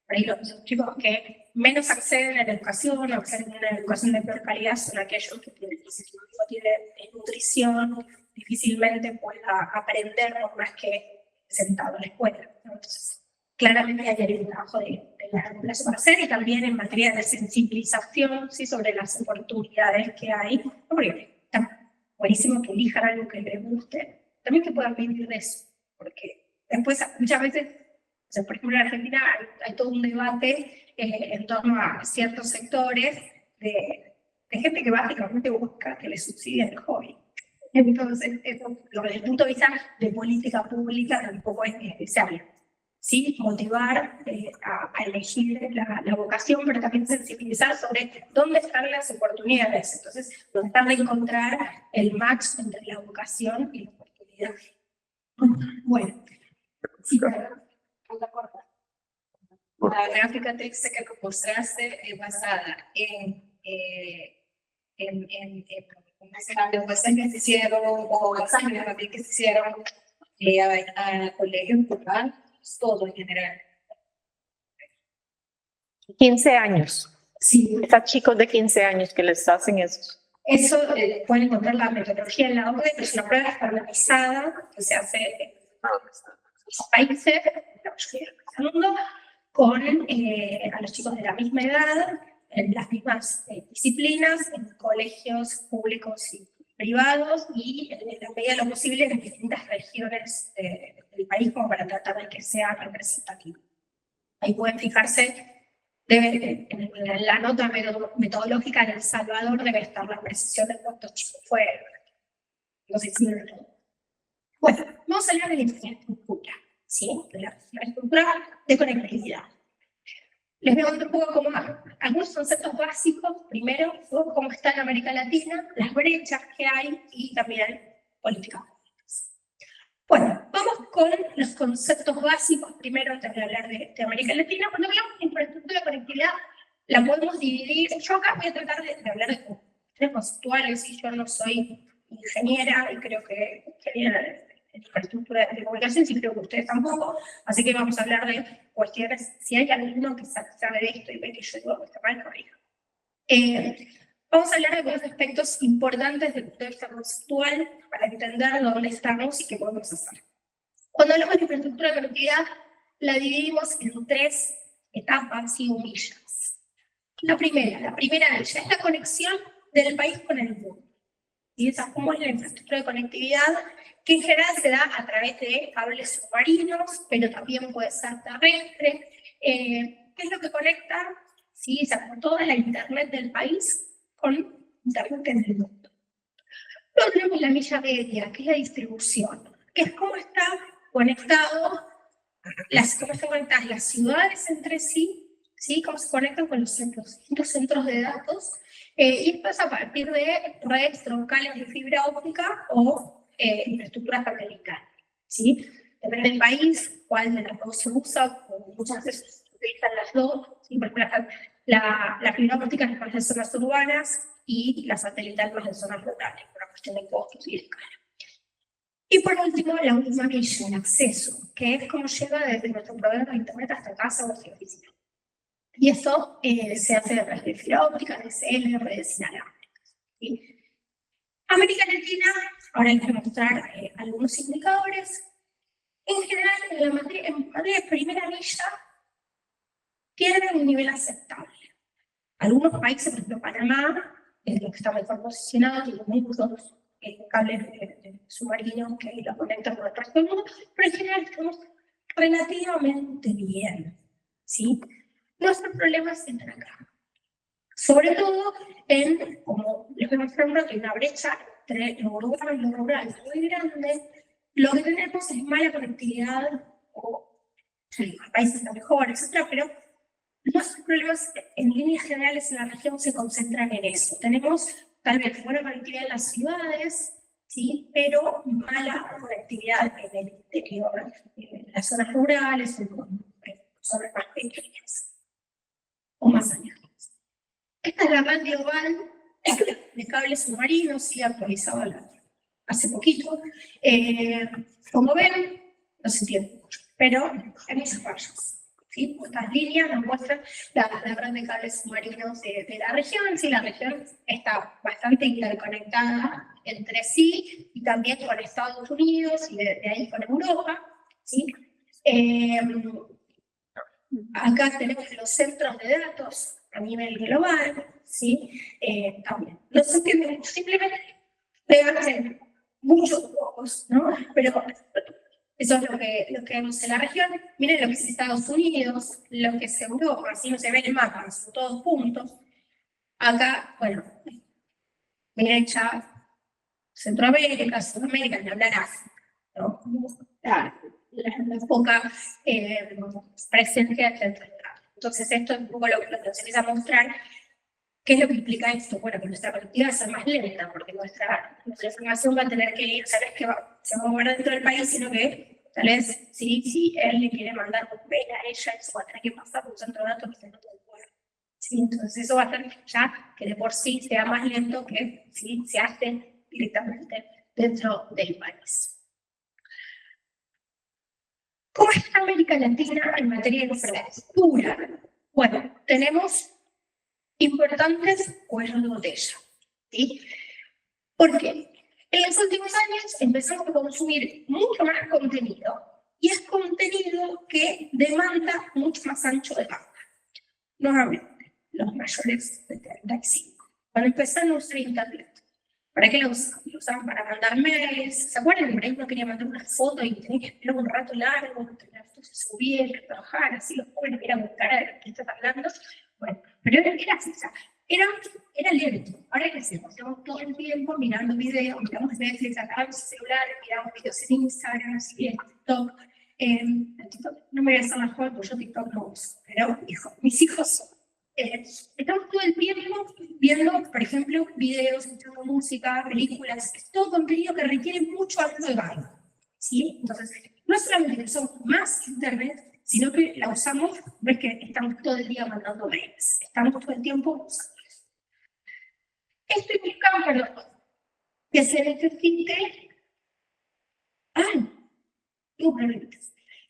por ahí los chicos que menos acceden a la educación, o acceden a una educación de peor calidad, son aquellos que no tienen nutrición, difícilmente pueda aprender más que sentado en la escuela. Entonces, claramente hay un trabajo de largo plazo para hacer, y también en materia de sensibilización, ¿sí?, sobre las oportunidades que hay, porque está buenísimo que elijan algo que les guste, también que puedan vivir de eso, porque después muchas veces, o sea, por ejemplo en Argentina hay todo un debate en torno a ciertos sectores de gente que básicamente busca que les subsidien el hobby. Entonces, eso, desde el punto de vista de política pública, tampoco es deseable. Sí, motivar a elegir la vocación, pero también sensibilizar sobre dónde están las oportunidades. Entonces, tratar de encontrar el match entre la vocación y la oportunidad. Bueno, sí, la gráfica texta que mostraste es basada en encuestas que se hicieron o exámenes también que se hicieron a colegios total, todo en general. 15 años. sí. Estos chicos de 15 años que les hacen eso. Eso pueden encontrar la metodología en la OCDE, pero es una prueba estandardizada que se hace en los países, en la mayoría del mundo, con a los chicos de la misma edad, en las mismas disciplinas, en colegios públicos y privados, y en la medida de lo posible en distintas regiones del país, como para tratar de que sea representativo. Ahí pueden fijarse. En la nota metodológica de El Salvador debe estar la precisión de cuántos chicos fueron. No sé si lo recuerdo. Bueno, vamos a hablar de la infraestructura, ¿sí? De la infraestructura de conectividad. Les voy a contar un poco como algunos conceptos básicos. Primero, cómo está en América Latina, las brechas que hay y también políticas públicas. Bueno, vamos con los conceptos básicos. Primero, antes de hablar de América Latina, cuando hablamos de infraestructura de conectividad, la podemos dividir. Yo acá voy a tratar de hablar de cuestiones conceptuales, y yo no soy ingeniera, y creo que ingeniera en infraestructura de comunicación, y creo que ustedes tampoco, así que vamos a hablar de cuestiones. Si hay alguno que sabe de esto y ve que yo digo que está mal, corrija. Vamos a hablar de algunos aspectos importantes desde el punto de vista conceptual para entender dónde estamos y qué podemos hacer. Cuando hablamos de infraestructura de conectividad, la dividimos en 3 etapas y millas. La primera milla es la conexión del país con el mundo. Y esa es como es la infraestructura de conectividad, que en general se da a través de cables submarinos, pero también puede ser terrestre. ¿Qué es lo que conecta? Sí, o sea, toda la internet del país con internet en el mundo. Luego tenemos la milla media, que es la distribución, que es cómo están conectadas las ciudades entre sí, ¿sí? Cómo se conectan con los distintos centros de datos, y después a partir de redes troncales de fibra óptica o infraestructura satelital, ¿sí? Depende del país, cuál de las dos se usa, muchas veces se utilizan las dos, ¿sí? Por ejemplo, la fibra óptica es más de zonas urbanas y la satelital más de zonas rurales, por una cuestión de costos y de escala. Y por último, la última milla, el acceso, que es cómo llega desde nuestro proveedor de internet hasta casa o hacia oficina. Y eso se hace a través de fibra óptica, DSL, redes inalámbricas, ¿sí? América Latina, ahora les voy a mostrar algunos indicadores. En general, en materia de primera milla, tienen un nivel aceptable. Algunos países, por ejemplo Panamá, es lo que está mejor posicionado, y los mismos cables submarinos que los conectan con el resto del mundo, pero en general estamos relativamente bien, ¿sí? Nuestros problemas entran acá. Sobre todo como les voy a mostrar un rato, hay una brecha entre lo urbano y lo rural muy grande. Lo que tenemos es mala conectividad, o los países están mejor, etcétera, pero nuestros problemas en líneas generales en la región se concentran en eso. Tenemos tal vez buena conectividad en las ciudades, ¿sí? Pero mala conectividad en el interior, en las zonas rurales, en zonas más pequeñas o más alejadas. Esta es la red global de cables submarinos, sí, actualizada hace poquito. Como ven, no se entiende mucho, pero hay muchas fallas. ¿Sí? Estas líneas nos muestran la red de cables submarinos de la región. Sí, la región está bastante interconectada entre sí y también con Estados Unidos y de ahí con Europa. ¿Sí? Acá tenemos los centros de datos a nivel global. ¿Sí? También no se entiende mucho, simplemente pegarse muchos pocos, ¿no? Pero eso es lo que vemos en la región. Miren lo que es Estados Unidos, lo que es Europa, así no se ve en el mapa, son todos puntos. Acá, bueno, miren ya Centroamérica, Sudamérica, ni hablar África, ¿no? La poca presencia, etc. Entonces esto es un poco lo que nos empieza a mostrar. ¿Qué es lo que implica esto? Bueno, que nuestra conectividad va a ser más lenta, porque nuestra información va a tener que ir, ¿sabes? Que se va a mover dentro del país, sino que tal vez si él le quiere mandar un mail a ella, eso va a tener que pasar por un centro de datos que está en otro lugar. ¿Sí? Entonces eso va a hacer ya que de por sí sea más lento que si se hace directamente dentro del país. ¿Cómo está América Latina en materia de infraestructura? Bueno, tenemos importantes cuellos de botella. ¿Sí? ¿Por qué? En los últimos años empezamos a consumir mucho más contenido y es contenido que demanda mucho más ancho de banda. Nuevamente, los mayores de 35. Cuando empezaron a usar internet, ¿para qué lo usaban? Lo usaban para mandar mails. ¿Se acuerdan? Por ahí uno quería mandar una foto y tenía que esperar un rato largo, que la foto se subía, que trabajar, así los jóvenes querían buscar a ver quién está hablando. Bueno, pero era así, o sea, era lento. Ahora qué hacemos? Estamos todo el tiempo mirando videos, miramos Netflix, acabamos el celular, miramos videos en Instagram, así en TikTok. No me voy a hacer la joven porque yo TikTok no uso, pero mis hijos son. Estamos todo el tiempo viendo, por ejemplo, videos, escuchando música, películas, es todo contenido que requiere mucho ancho de banda. ¿Sí? Entonces, no solamente que usamos más internet, sino que la usamos, ves que estamos todo el día mandando mails, estamos todo el tiempo usando. Esto implica, bueno, que se necesite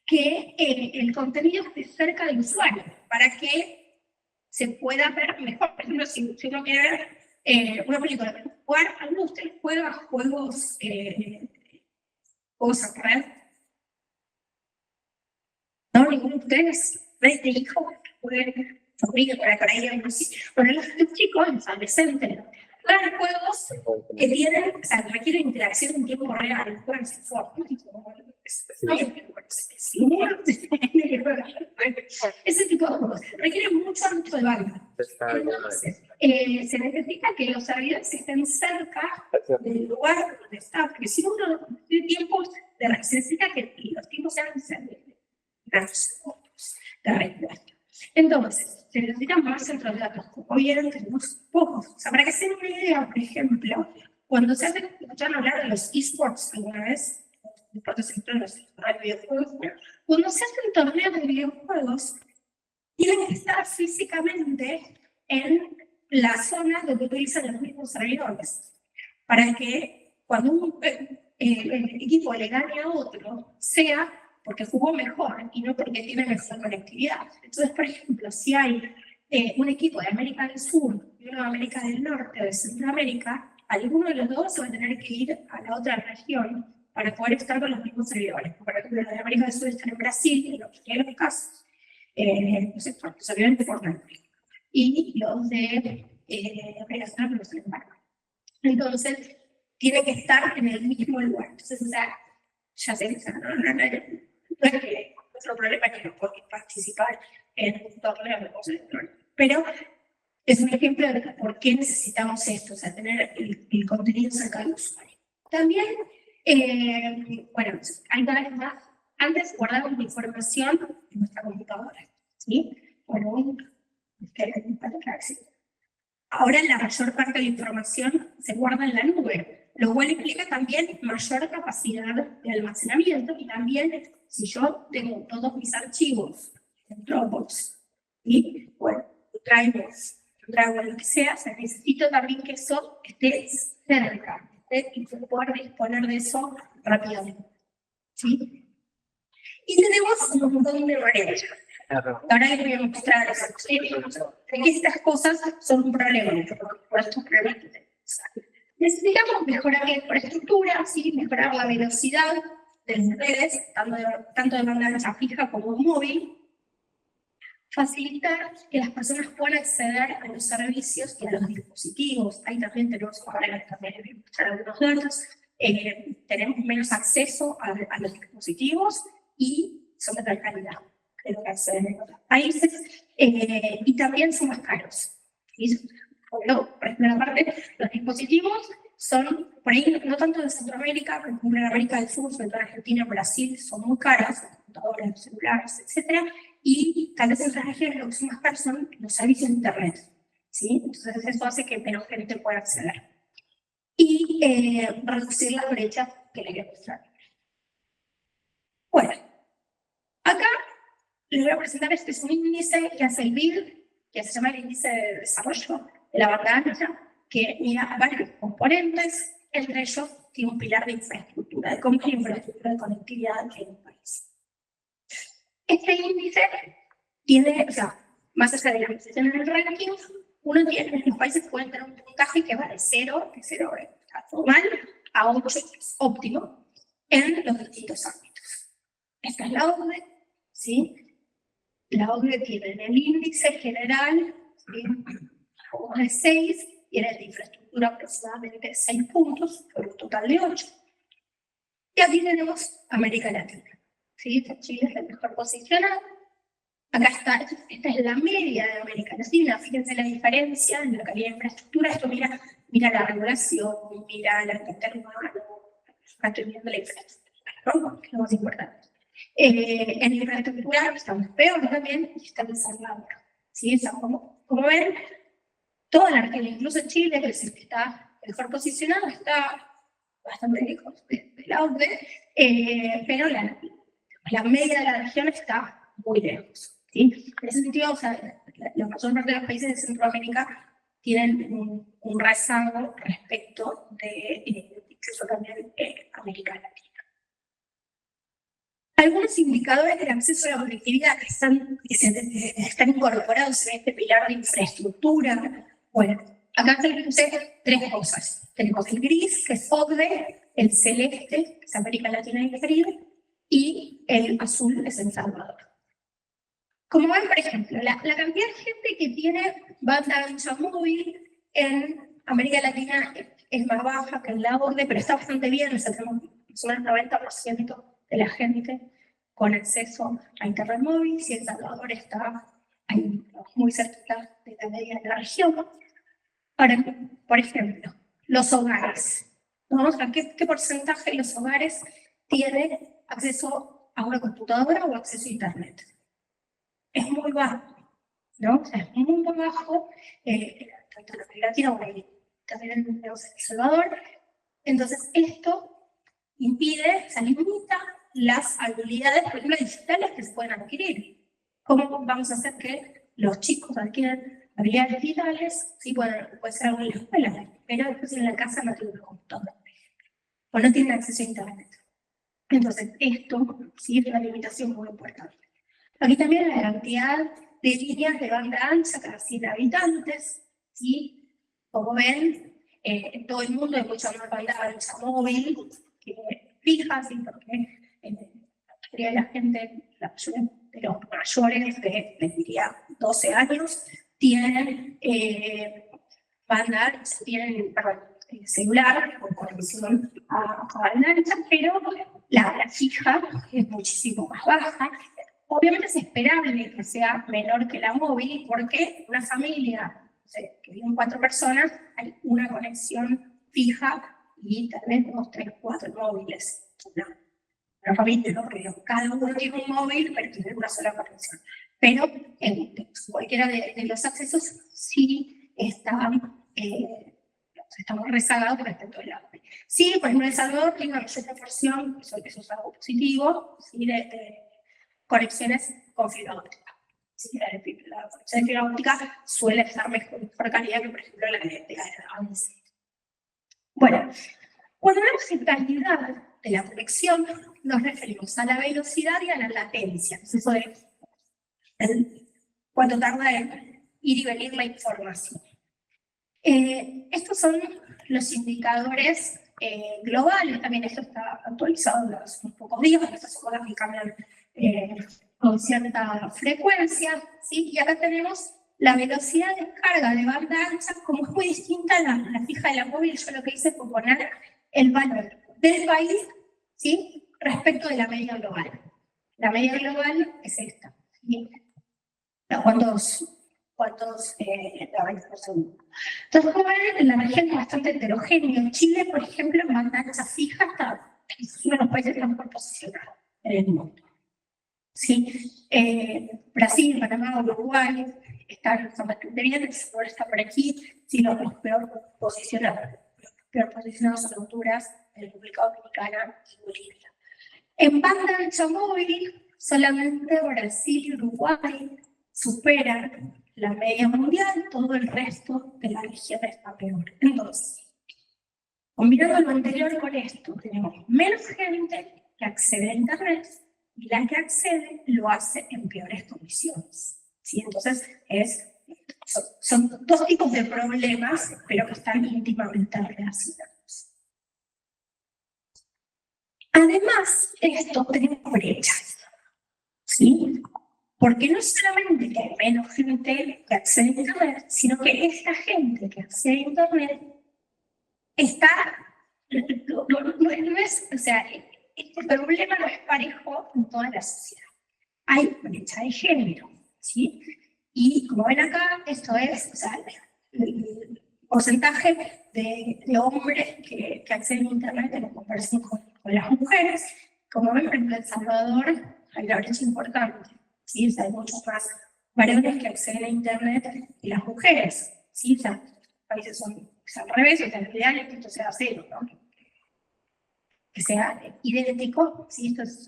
que el contenido esté cerca del usuario para que se pueda ver mejor. Por ejemplo, si uno quiere ver una película, ¿alguno de ustedes juega juegos a red? ¿No? ¿Ninguno de ustedes? ¿Ves de hijo que jueguen? Por ahí, bueno, los chicos, los adolescentes, juegan juegos que tienen, o sea, requieren interacción en tiempo real, juegan su Fortnite, ese tipo de juegos requieren mucho ancho de banda. Entonces, se necesita que los servidores estén cerca del lugar donde está, porque si uno tiene tiempos se necesita que los tiempos sean de respuesta. Entonces, se necesitan más centros de datos. Como vieron, tenemos pocos. O sea, para que se den una idea, por ejemplo, cuando se hacen, escucharon hablar de los esports alguna vez, deportes electrónicos, videojuegos, cuando se hacen torneos de videojuegos, tienen que estar físicamente en la zona donde utilizan los mismos servidores, para que cuando un equipo le gane a otro, sea porque jugó mejor y no porque tiene mejor conectividad. Entonces, por ejemplo, si hay un equipo de América del Sur y uno de América del Norte o de Centroamérica, alguno de los dos se va a tener que ir a la otra región para poder estar con los mismos servidores. Por ejemplo, los de América del Sur están en Brasil, en los casos, no sé, pues, obviamente por Norte. Y los de América del Norte están en Paraguay. Entonces, tiene que estar en el mismo lugar. Entonces, o sea, ya sé, o sea, no es que nuestro problema es que no puede participar en un torneo de cosas electrónicas. Pero es un ejemplo de por qué necesitamos esto, o sea, tener el contenido cerca del usuario. También, bueno, hay cada vez más, antes guardábamos la información en nuestra computadora, ¿sí? Bueno, ahora la mayor parte de la información se guarda en la nube, lo cual implica también mayor capacidad de almacenamiento y también si yo tengo todos mis archivos en Dropbox y, bueno, Drive, lo que sea, o sea, necesito también que eso esté cerca, y poder disponer de eso rápidamente, ¿sí? Y tenemos un montón de maneras. Ahora les voy a mostrar de que estas cosas son un problema, por estos problemas que tenemos. Necesitamos mejorar la infraestructura, ¿sí? Mejorar la velocidad de las redes, tanto de banda ancha fija como móvil, facilitar que las personas puedan acceder a los servicios y a los dispositivos. Ahí también tenemos, ahora también les voy a mostrar algunos datos, tenemos menos acceso a los dispositivos y son de tal calidad de lo que acceden en otros países, y también son más caros. ¿Sí? Bueno, por ejemplo, aparte, los dispositivos son, por ahí, no tanto de Centroamérica, pero en América del Sur, sobre todo en Argentina, Brasil, son muy caras, las computadoras, los celulares, etc. Y tal vez en otras regiones lo que son más caros son los servicios de Internet. ¿Sí? Entonces eso hace que menos gente pueda acceder. Y reducir la brecha que les voy a mostrar. Bueno, acá les voy a presentar este es un índice que hace el BID, que se llama el índice de desarrollo de la banda ancha, que mira varios componentes, entre ellos tiene un pilar de infraestructura, de cómo es la infraestructura de conectividad en un país. Este índice tiene, o sea, más allá de la posición en el ranking, uno tiene, los países pueden tener un puntaje que va de 0, que 0 está todo mal, a 8, que es óptimo, en los distintos ámbitos. Esta es la OCDE, ¿sí? La OCDE tiene en el índice general, ¿sí? Como de 6, y en el de infraestructura aproximadamente 6 puntos, por un total de 8. Y aquí tenemos América Latina, ¿sí? Chile es el mejor posicionado. Acá está, esta es la media de América Latina, fíjense la diferencia en la calidad de infraestructura. Esto mira la regulación, mira la interna, acá estoy viendo la infraestructura, ¿no? Que es lo más importante. En la infraestructura estamos peor también y está en El Salvador. ¿Sí? O sea, como ven, toda la región, incluso Chile, que es el que está mejor posicionado, está bastante lejos de la OCDE, pero la media de la región está muy lejos. ¿Sí? En ese sentido, o sea, la mayor parte de los países de Centroamérica tienen un rezago respecto de incluso también América Latina. Algunos indicadores del acceso a la conectividad que están incorporados en este pilar de infraestructura. Bueno, acá tenemos 3 cosas. Tenemos el gris, que es OCDE, el celeste, que es América Latina y el Caribe, y el azul, que es El Salvador. Como ven, por ejemplo, la cantidad de gente que tiene banda ancha móvil en América Latina es más baja que en la OCDE, pero está bastante bien, o sea, tenemos un 90% de la gente con acceso a internet móvil, si El Salvador está ahí, muy cerca de la media de la región. Ahora, por ejemplo, los hogares. Vamos a ver qué porcentaje de los hogares tiene acceso a una computadora o acceso a internet. Es muy bajo, ¿no? O sea, es muy bajo, tanto en América Latina como también en El Salvador. Entonces, esto impide, o sea, limita las habilidades, por ejemplo, digitales que se pueden adquirir. ¿Cómo vamos a hacer que los chicos adquieran habilidades digitales? Sí, puede ser algo en la escuela, pero después en la casa no tienen computadora, o no tienen acceso a internet. Entonces, esto sí es una limitación muy importante. Aquí también la cantidad de líneas de banda ancha cada 100 habitantes, ¿sí? Como ven, en todo el mundo hay mucha más banda ancha móvil que fija, ¿sí? Porque la mayoría de la gente, la mayoría de los mayores de, les diría, 12 años, tienen celular o conexión a banda ancha, pero la fija es muchísimo más baja. Obviamente es esperable que sea menor que la móvil porque una familia, o sea, que viven 4 personas, hay una conexión fija y tal vez 2, 3, 4 móviles. Una familia, ¿no? Porque cada uno tiene un móvil, pero tiene una sola conexión. Pero en cualquiera de los accesos sí estamos rezagados respecto al audio. Sí, por ejemplo, El Salvador tiene una mayor proporción, eso es algo positivo, ¿sí? de conexiones con fibra óptica. Sí, la conexión de fibra óptica suele estar mejor calidad que, por ejemplo, la de ADSL. Bueno, cuando hablamos de calidad de la conexión, nos referimos a la velocidad y a la latencia. Eso es cuánto tarda en ir y venir la información. Estos son los indicadores globales. También esto está actualizado hace unos pocos días, estas son cosas que cambian con cierta frecuencia, ¿sí? Y acá tenemos la velocidad de carga de banda ancha, como es muy distinta a la fija de la móvil. Yo lo que hice fue poner el valor del país, ¿sí? Respecto de la media global. La media global es esta, ¿sí? ¿Cuántos por segundo? Entonces, como ven, la región es bastante heterogénea. Chile, por ejemplo, en banda ancha fija es uno de los países mejor posicionados en el mundo. ¿Sí? Brasil, Panamá, Uruguay están bastante bien, El Salvador está por aquí, sí, los peor posicionados son Honduras, República Dominicana y Bolivia. En banda ancha móvil, solamente Brasil y Uruguay superan la media mundial, todo el resto de la región está peor. Entonces, combinando lo anterior con esto, tenemos menos gente que accede a Internet y la que accede lo hace en peores condiciones. ¿Sí? Entonces, son dos tipos de problemas, pero que están íntimamente relacionados. Además, esto tenemos brechas. ¿Sí? Porque no solamente que hay menos gente que accede a Internet, sino que esta gente que accede a Internet está, no es, o sea, este problema no es parejo en toda la sociedad. Hay brecha de género, ¿sí? Y como ven acá, esto es, o sea, el porcentaje de hombres que acceden a Internet en comparación con las mujeres. Como ven, en El Salvador hay una brecha importante. ¿Sí? O sea, hay muchos más varones que acceden a Internet y las mujeres. ¿Sí? O sea, los países son al revés, o sea, el ideal es que esto sea cero, ¿no? Que sea idéntico, ¿sí? Esto es,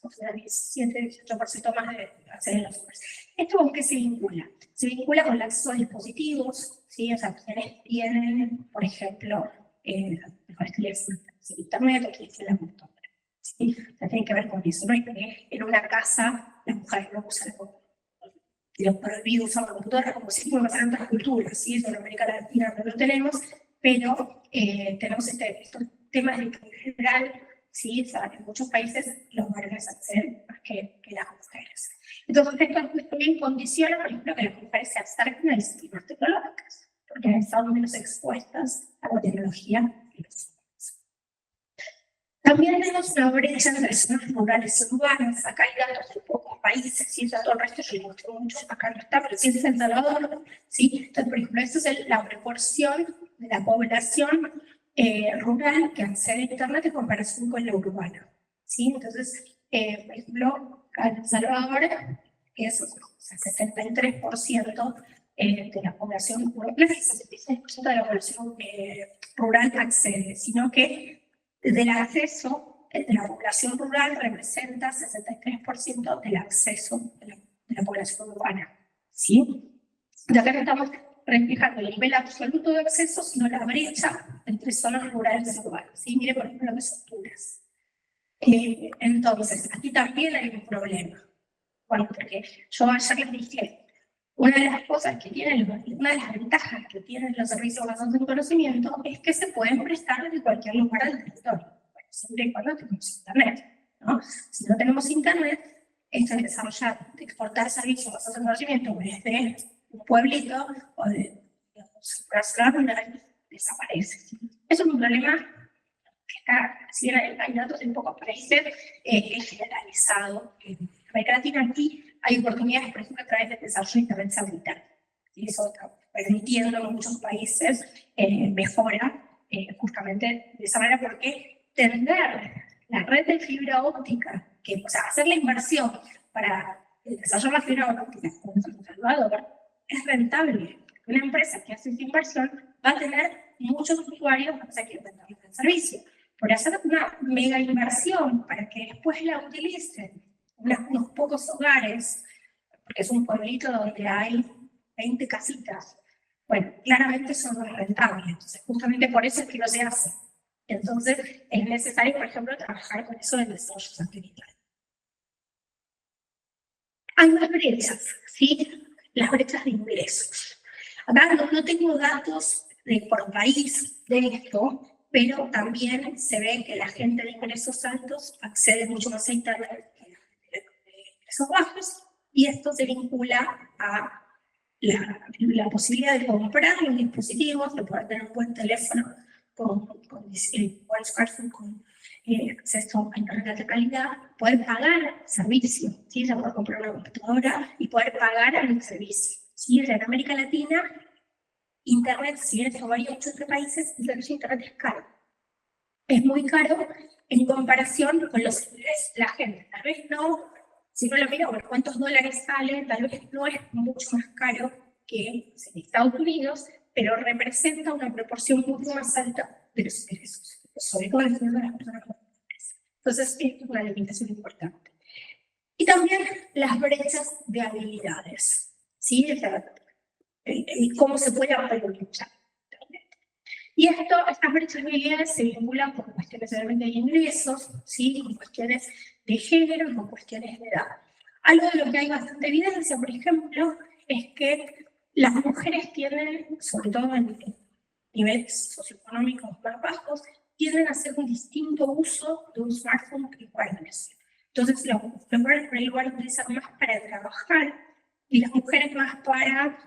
o sea, 17-18% más de acceder a las mujeres. ¿Esto con qué se vincula? Se vincula con el acceso a dispositivos, ¿sí? O sea, quienes tienen, por ejemplo, mejores teléfonos de Internet o quienes tienen la computadora. ¿Sí? O sea, tiene que ver con eso, ¿no? Y que en una casa las mujeres no usan la computadora. Y los prohibido usar la computadora como si fuera en otras culturas, ¿sí? En América Latina no lo tenemos, pero tenemos estos temas de que en general, ¿sí? O sea, en muchos países los varones acceden más que las mujeres. Entonces, esto también condiciona, por ejemplo, que las mujeres se acerquen a disciplinas tecnológicas, porque han estado menos expuestas a la tecnología que los hombres. También tenemos una brecha entre zonas rurales y urbanas. Acá hay datos de pocos países, ¿sí? O sea, todo el resto yo mostré mucho, acá no está, pero sí es El Salvador, ¿sí? Entonces, por ejemplo, esta es la proporción de la población rural que accede a Internet en comparación con la urbana, ¿sí? Entonces, por ejemplo, acá en El Salvador, que es, o sea, 63% de la población urbana, y 66% de la población rural accede, sino que del acceso de la población rural representa 63% del acceso de la población urbana, ¿sí? Ya que no estamos reflejando el nivel absoluto de acceso, sino la brecha entre zonas rurales y urbanas, ¿sí? Mire, por ejemplo, las Honduras. Entonces, aquí también hay un problema. Bueno, porque yo ayer les dije, una de las cosas que tienen, una de las ventajas que tienen los servicios basados en conocimiento es que se pueden prestar desde cualquier lugar del territorio, bueno, siempre y cuando tengamos Internet, ¿no? Si no tenemos Internet, esto de desarrollar, de exportar servicios basados en conocimiento desde un pueblito o de una ciudad rural desaparece, ¿sí? Eso es un problema que está, si bien hay datos en pocos países, es generalizado. En América Latina aquí hay oportunidades, por ejemplo, a través del desarrollo de internet satelital. Y eso está permitiendo en muchos países mejora justamente de esa manera, porque tener la red de fibra óptica, o sea, hacer la inversión para desarrollar la fibra óptica como en Salvador, es rentable. Una empresa que hace esa inversión va a tener muchos usuarios que quieren vender el servicio. Por hacer una mega inversión para que después la utilicen unos pocos hogares, porque es un pueblito donde hay 20 casitas, bueno, claramente eso no es rentable. Entonces, justamente por eso es que no se hace. Entonces, es necesario, por ejemplo, trabajar con eso del desarrollo satelital. Hay unas brechas, ¿sí? Las brechas de ingresos. Acá no tengo datos por país de esto, pero también se ve que la gente de ingresos altos accede mucho más a Internet que de ingresos bajos, y esto se vincula a la posibilidad de comprar un dispositivo, de poder tener un buen teléfono con buen smartphone, con acceso a Internet de calidad, poder pagar servicios, ¿sí? Ya poder comprar una computadora y poder pagar el servicio. ¿Sí? En América Latina, Internet, si bien eso varía mucho entre países, el servicio de Internet es caro. Es muy caro en comparación con los ingresos de la gente. Tal vez no, si no lo miro, cuántos dólares sale, tal vez no es mucho más caro que en Estados Unidos, pero representa una proporción mucho más alta de los ingresos, sobre todo en de las personas con ingresos. Entonces, esto es una limitación importante. Y también las brechas de habilidades, ¿sí? Cómo se puede aprovechar. Y estas brechas de habilidades se vinculan con cuestiones de ingresos, ¿sí? Con cuestiones de género, con cuestiones de edad. Algo de lo que hay bastante evidencia, por ejemplo, es que las mujeres tienen, sobre todo en niveles socioeconómicos más bajos, tienden a hacer un distinto uso de un smartphone que varones. Entonces, los varones por ahí lo van a utilizar más para trabajar y las mujeres más para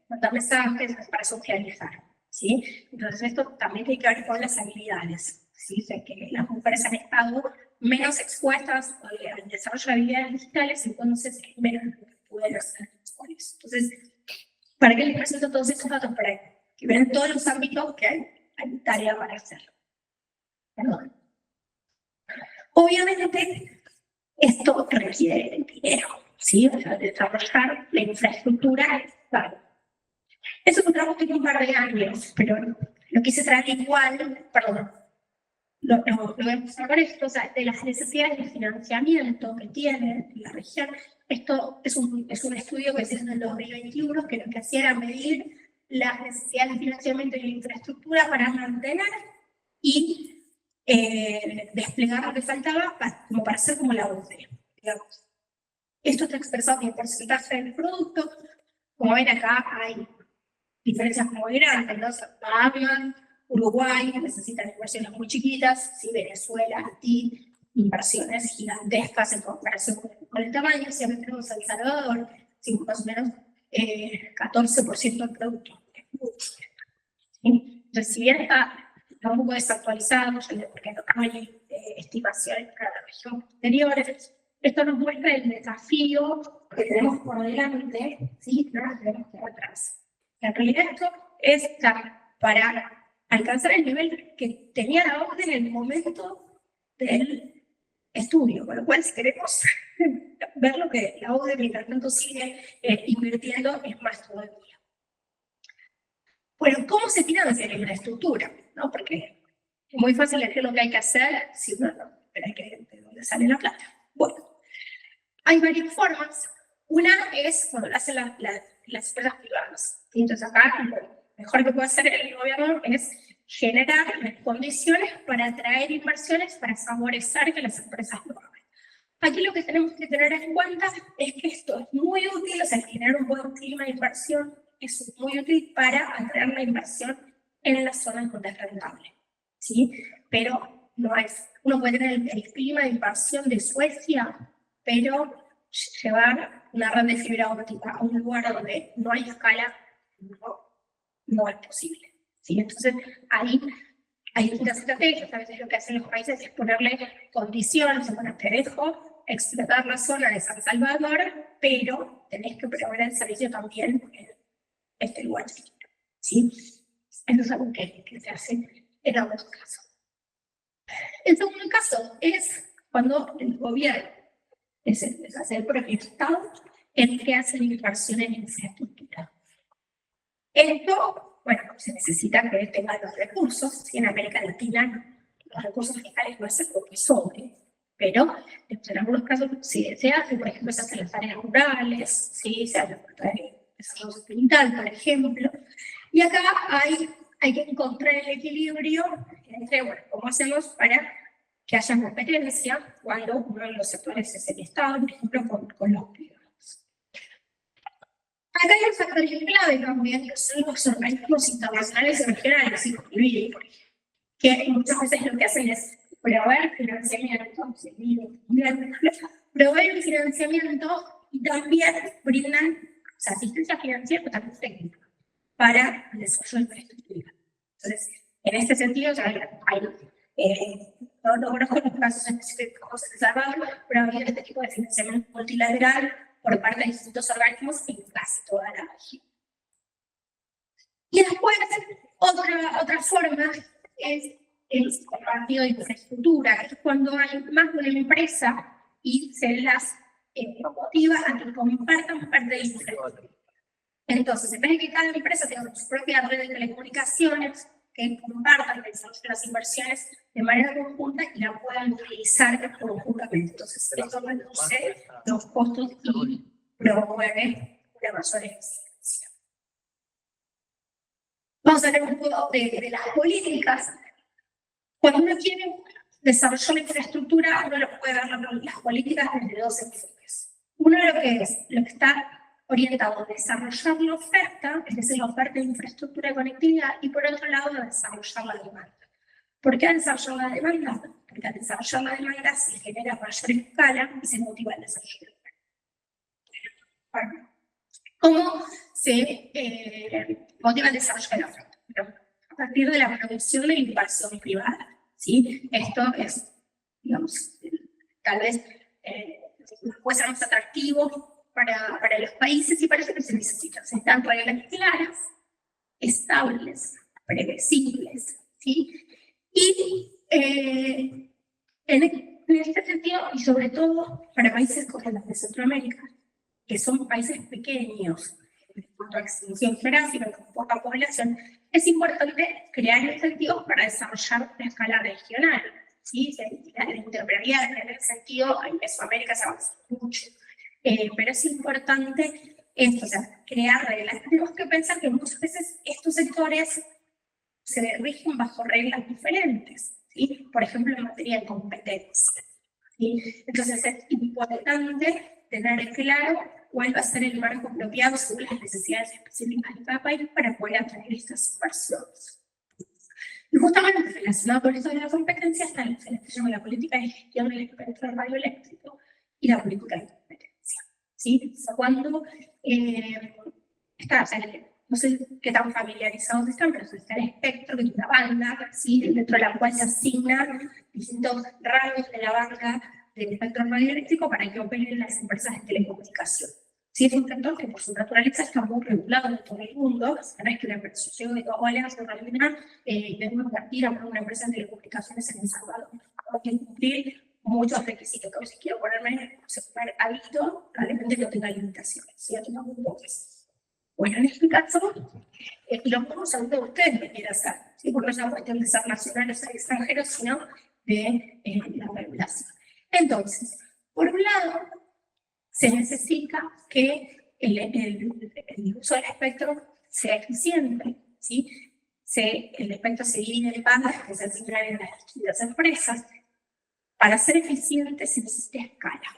mandar mensajes, para socializar. ¿Sí? Entonces, esto también tiene que ver con las habilidades. ¿Sí? O sea, que las mujeres han estado menos expuestas al desarrollo de habilidades digitales, entonces es menos lo que pueden hacer con eso. Entonces, ¿para qué les presento todos estos datos? Para que vean todos los ámbitos que hay tarea para hacer. Perdón. Obviamente, esto requiere dinero, ¿sí? O sea, desarrollar la infraestructura es caro. Eso lo trabajo en un par de años, pero lo quise traer igual, perdón, lo voy a empezar con esto, o sea, de las necesidades de financiamiento que tiene la región. Esto es un estudio que se hizo en el 2021, que lo que hacía era medir las necesidades de financiamiento y de infraestructura para mantener y desplegar lo que faltaba como para hacer como la UTE, digamos. Esto está expresado en porcentaje del producto. Como ven acá hay diferencias muy grandes, ¿no? Hablan, Uruguay necesitan inversiones muy chiquitas, ¿sí? Venezuela, Haití, inversiones gigantescas en comparación con el tamaño. Si tenemos El Salvador, ¿sí? Más o menos 14% del producto. ¿Sí? Entonces, si bien está un poco desactualizado, porque no hay estimaciones para la región posteriores, esto nos muestra el desafío que tenemos por delante, ¿sí? No nos tenemos que ir atrás. En realidad esto es para alcanzar el nivel que tenía la OCDE en el momento del estudio, con lo cual si queremos ver lo que la OCDE mientras tanto sigue invirtiendo es más todavía. Bueno, ¿cómo se financia la infraestructura? ¿No? Porque es muy fácil decir lo que hay que hacer si uno no espera de dónde sale la plata. Bueno, hay varias formas. Una es cuando lo hacen las empresas privadas. Entonces acá lo mejor que puede hacer el gobierno es generar las condiciones para atraer inversiones, para favorecer que las empresas lo hagan. Aquí lo que tenemos que tener en cuenta es que esto es muy útil, o sea, generar un buen clima de inversión es muy útil para atraer la inversión en las zonas donde es rentable, ¿sí? Pero no es, uno puede tener el clima de inversión de Suecia, pero llevar una red de fibra óptica a un lugar donde no hay escala no es posible. ¿sí? Entonces, ahí hay distintas estrategias. A veces lo que hacen los países es ponerle condiciones, bueno, te dejo explotar la zona de San Salvador, pero tenés que proveer el servicio también en este lugar, ¿sí? Eso es algo que se hace en algunos casos. El segundo caso es cuando el gobierno, es el propio Estado, el que hace la inversión en infraestructura. Esto, bueno, se necesita que tenga los recursos. Si en América Latina los recursos fiscales no es algo que sobre, pero en algunos casos sí se hace, por ejemplo, se hacen las áreas rurales, ¿sí? Se hace el desarrollo sustentable, por ejemplo. Y acá hay que encontrar el equilibrio entre, bueno, cómo hacemos para que haya competencia cuando uno de los sectores es el Estado, por ejemplo, con los privados. Acá hay un factor clave también, que son los organismos internacionales y regionales, que muchas veces lo que hacen es proveer financiamiento, proveer financiamiento y también brindan asistencia financiera, pero también técnica, para el desarrollo de infraestructura. Entonces, en este sentido, no conozco los casos específicos en El Salvador, pero ha habido este tipo de financiamiento multilateral por parte de distintos organismos en casi toda la región. Y después, otra forma es el compartido de infraestructura, que es cuando hay más de una empresa y se las motiva a que compartan parte de infraestructura. Entonces, en vez de que cada empresa tenga su propia red de telecomunicaciones, que compartan las inversiones de manera conjunta y la puedan utilizar conjuntamente. Entonces, esto reduce los costos y promueve una mayor eficiencia. Vamos a hablar un poco de las políticas. Cuando uno quiere desarrollar la infraestructura, uno lo puede ver las políticas desde dos enfoques. Uno lo que está orientado a desarrollar la oferta, es decir, la oferta de infraestructura y conectividad, y por otro lado, a desarrollar la demanda. ¿Por qué a desarrollar la demanda? Porque al desarrollar la demanda se genera mayor escala y se motiva el desarrollo. Bueno, ¿cómo se motiva el desarrollo de la oferta? Pero a partir de la producción de la inversión privada, ¿sí? Esto es, digamos, tal vez puede ser más atractivo para los países, y para eso se necesitan reglas claras, estables, previsibles, ¿sí? Y en este sentido, y sobre todo para países como los de Centroamérica, que son países pequeños, en cuanto a extensión geográfica, con poca población, es importante crear incentivos para desarrollar la escala regional, ¿sí? La interoperabilidad en ese sentido, en Mesoamérica se avanzó mucho. Pero es importante esto, o sea, crear reglas. Tenemos que pensar que muchas veces estos sectores se rigen bajo reglas diferentes, ¿sí? Por ejemplo, en materia de competencia, ¿sí? Entonces es importante tener claro cuál va a ser el marco apropiado según las necesidades específicas de cada país para poder atraer estas inversiones. Y justamente relacionado con esto de la competencia está lo que se llama la política de gestión del espectro radioeléctrico y la política de competencia. ¿Sí? O sea, cuando no sé qué tan familiarizados están, pero está el espectro, que es una banda, ¿sí? Dentro de la cual se asignan distintos rangos de la banda del espectro radioeléctrico para que operen las empresas de telecomunicación. Sí, es un sector que por su naturaleza está muy regulado en todo el mundo. No es que una empresa llegue y hola, soy Carolina, debemos invertir a una empresa de telecomunicaciones en El Salvador. Hay que cumplir muchos requisitos. Que a veces quiero ponerme super hábito, probablemente no tenga limitaciones, ¿cierto? Bueno, en este caso, lo podemos saber de ustedes que quieran hacer, ¿sí? Porque no es una cuestión de ser nacionales o extranjeros, sino de la regulación. Entonces, por un lado, se necesita que el uso del espectro sea eficiente, ¿sí? El espectro se divide en bandas que se asignan en las distintas empresas. Para ser eficiente se necesita escala.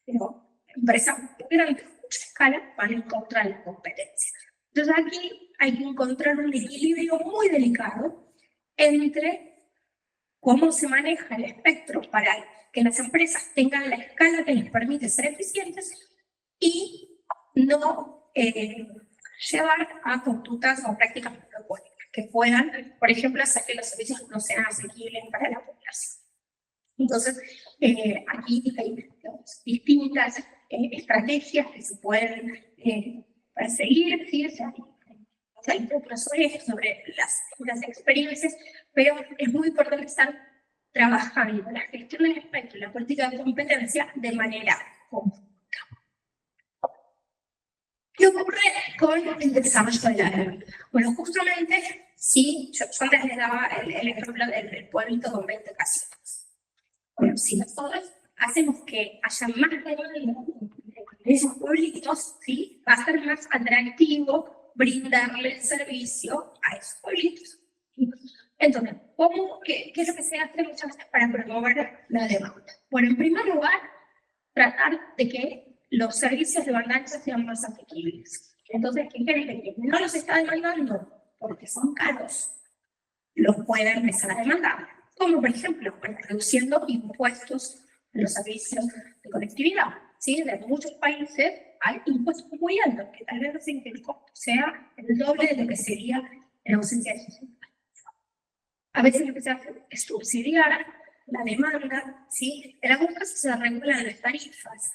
Pero empresas grandes con mucha escala van en contra de la competencia. Entonces aquí hay que encontrar un equilibrio muy delicado entre cómo se maneja el espectro para que las empresas tengan la escala que les permite ser eficientes y no llevar a conductas o prácticas monopólicas, que puedan, por ejemplo, hacer que los servicios no sean asequibles para la población. Entonces, aquí hay digamos, distintas estrategias que se pueden perseguir, ¿sí? O sea, hay otras sobre las experiencias, pero es muy importante estar trabajando la gestión del espectro y la política de competencia de manera conjunta. ¿Qué ocurre con el desarrollo de la red? Bueno, justamente, sí, yo antes les daba el ejemplo del pueblito con 20 casitas. Bueno, si nosotros hacemos que haya más demanda de esos pueblitos, ¿sí? Va a ser más atractivo brindarle el servicio a esos pueblitos. Entonces, qué es lo que se hace muchas veces para promover la demanda? Bueno, en primer lugar, tratar de que los servicios de banda ancha sean más asequibles. Entonces, ¿qué quiere que no los está demandando? Porque son caros, los puede empezar a demandar. Como por ejemplo, reduciendo impuestos a los servicios de conectividad. ¿Sí? De muchos países hay impuestos muy altos que tal vez hacen que el costo sea el doble de lo que sería en ausencia de esos impuestos. A veces lo que se hace es subsidiar la demanda, ¿sí? En algunos casos se regulan las tarifas.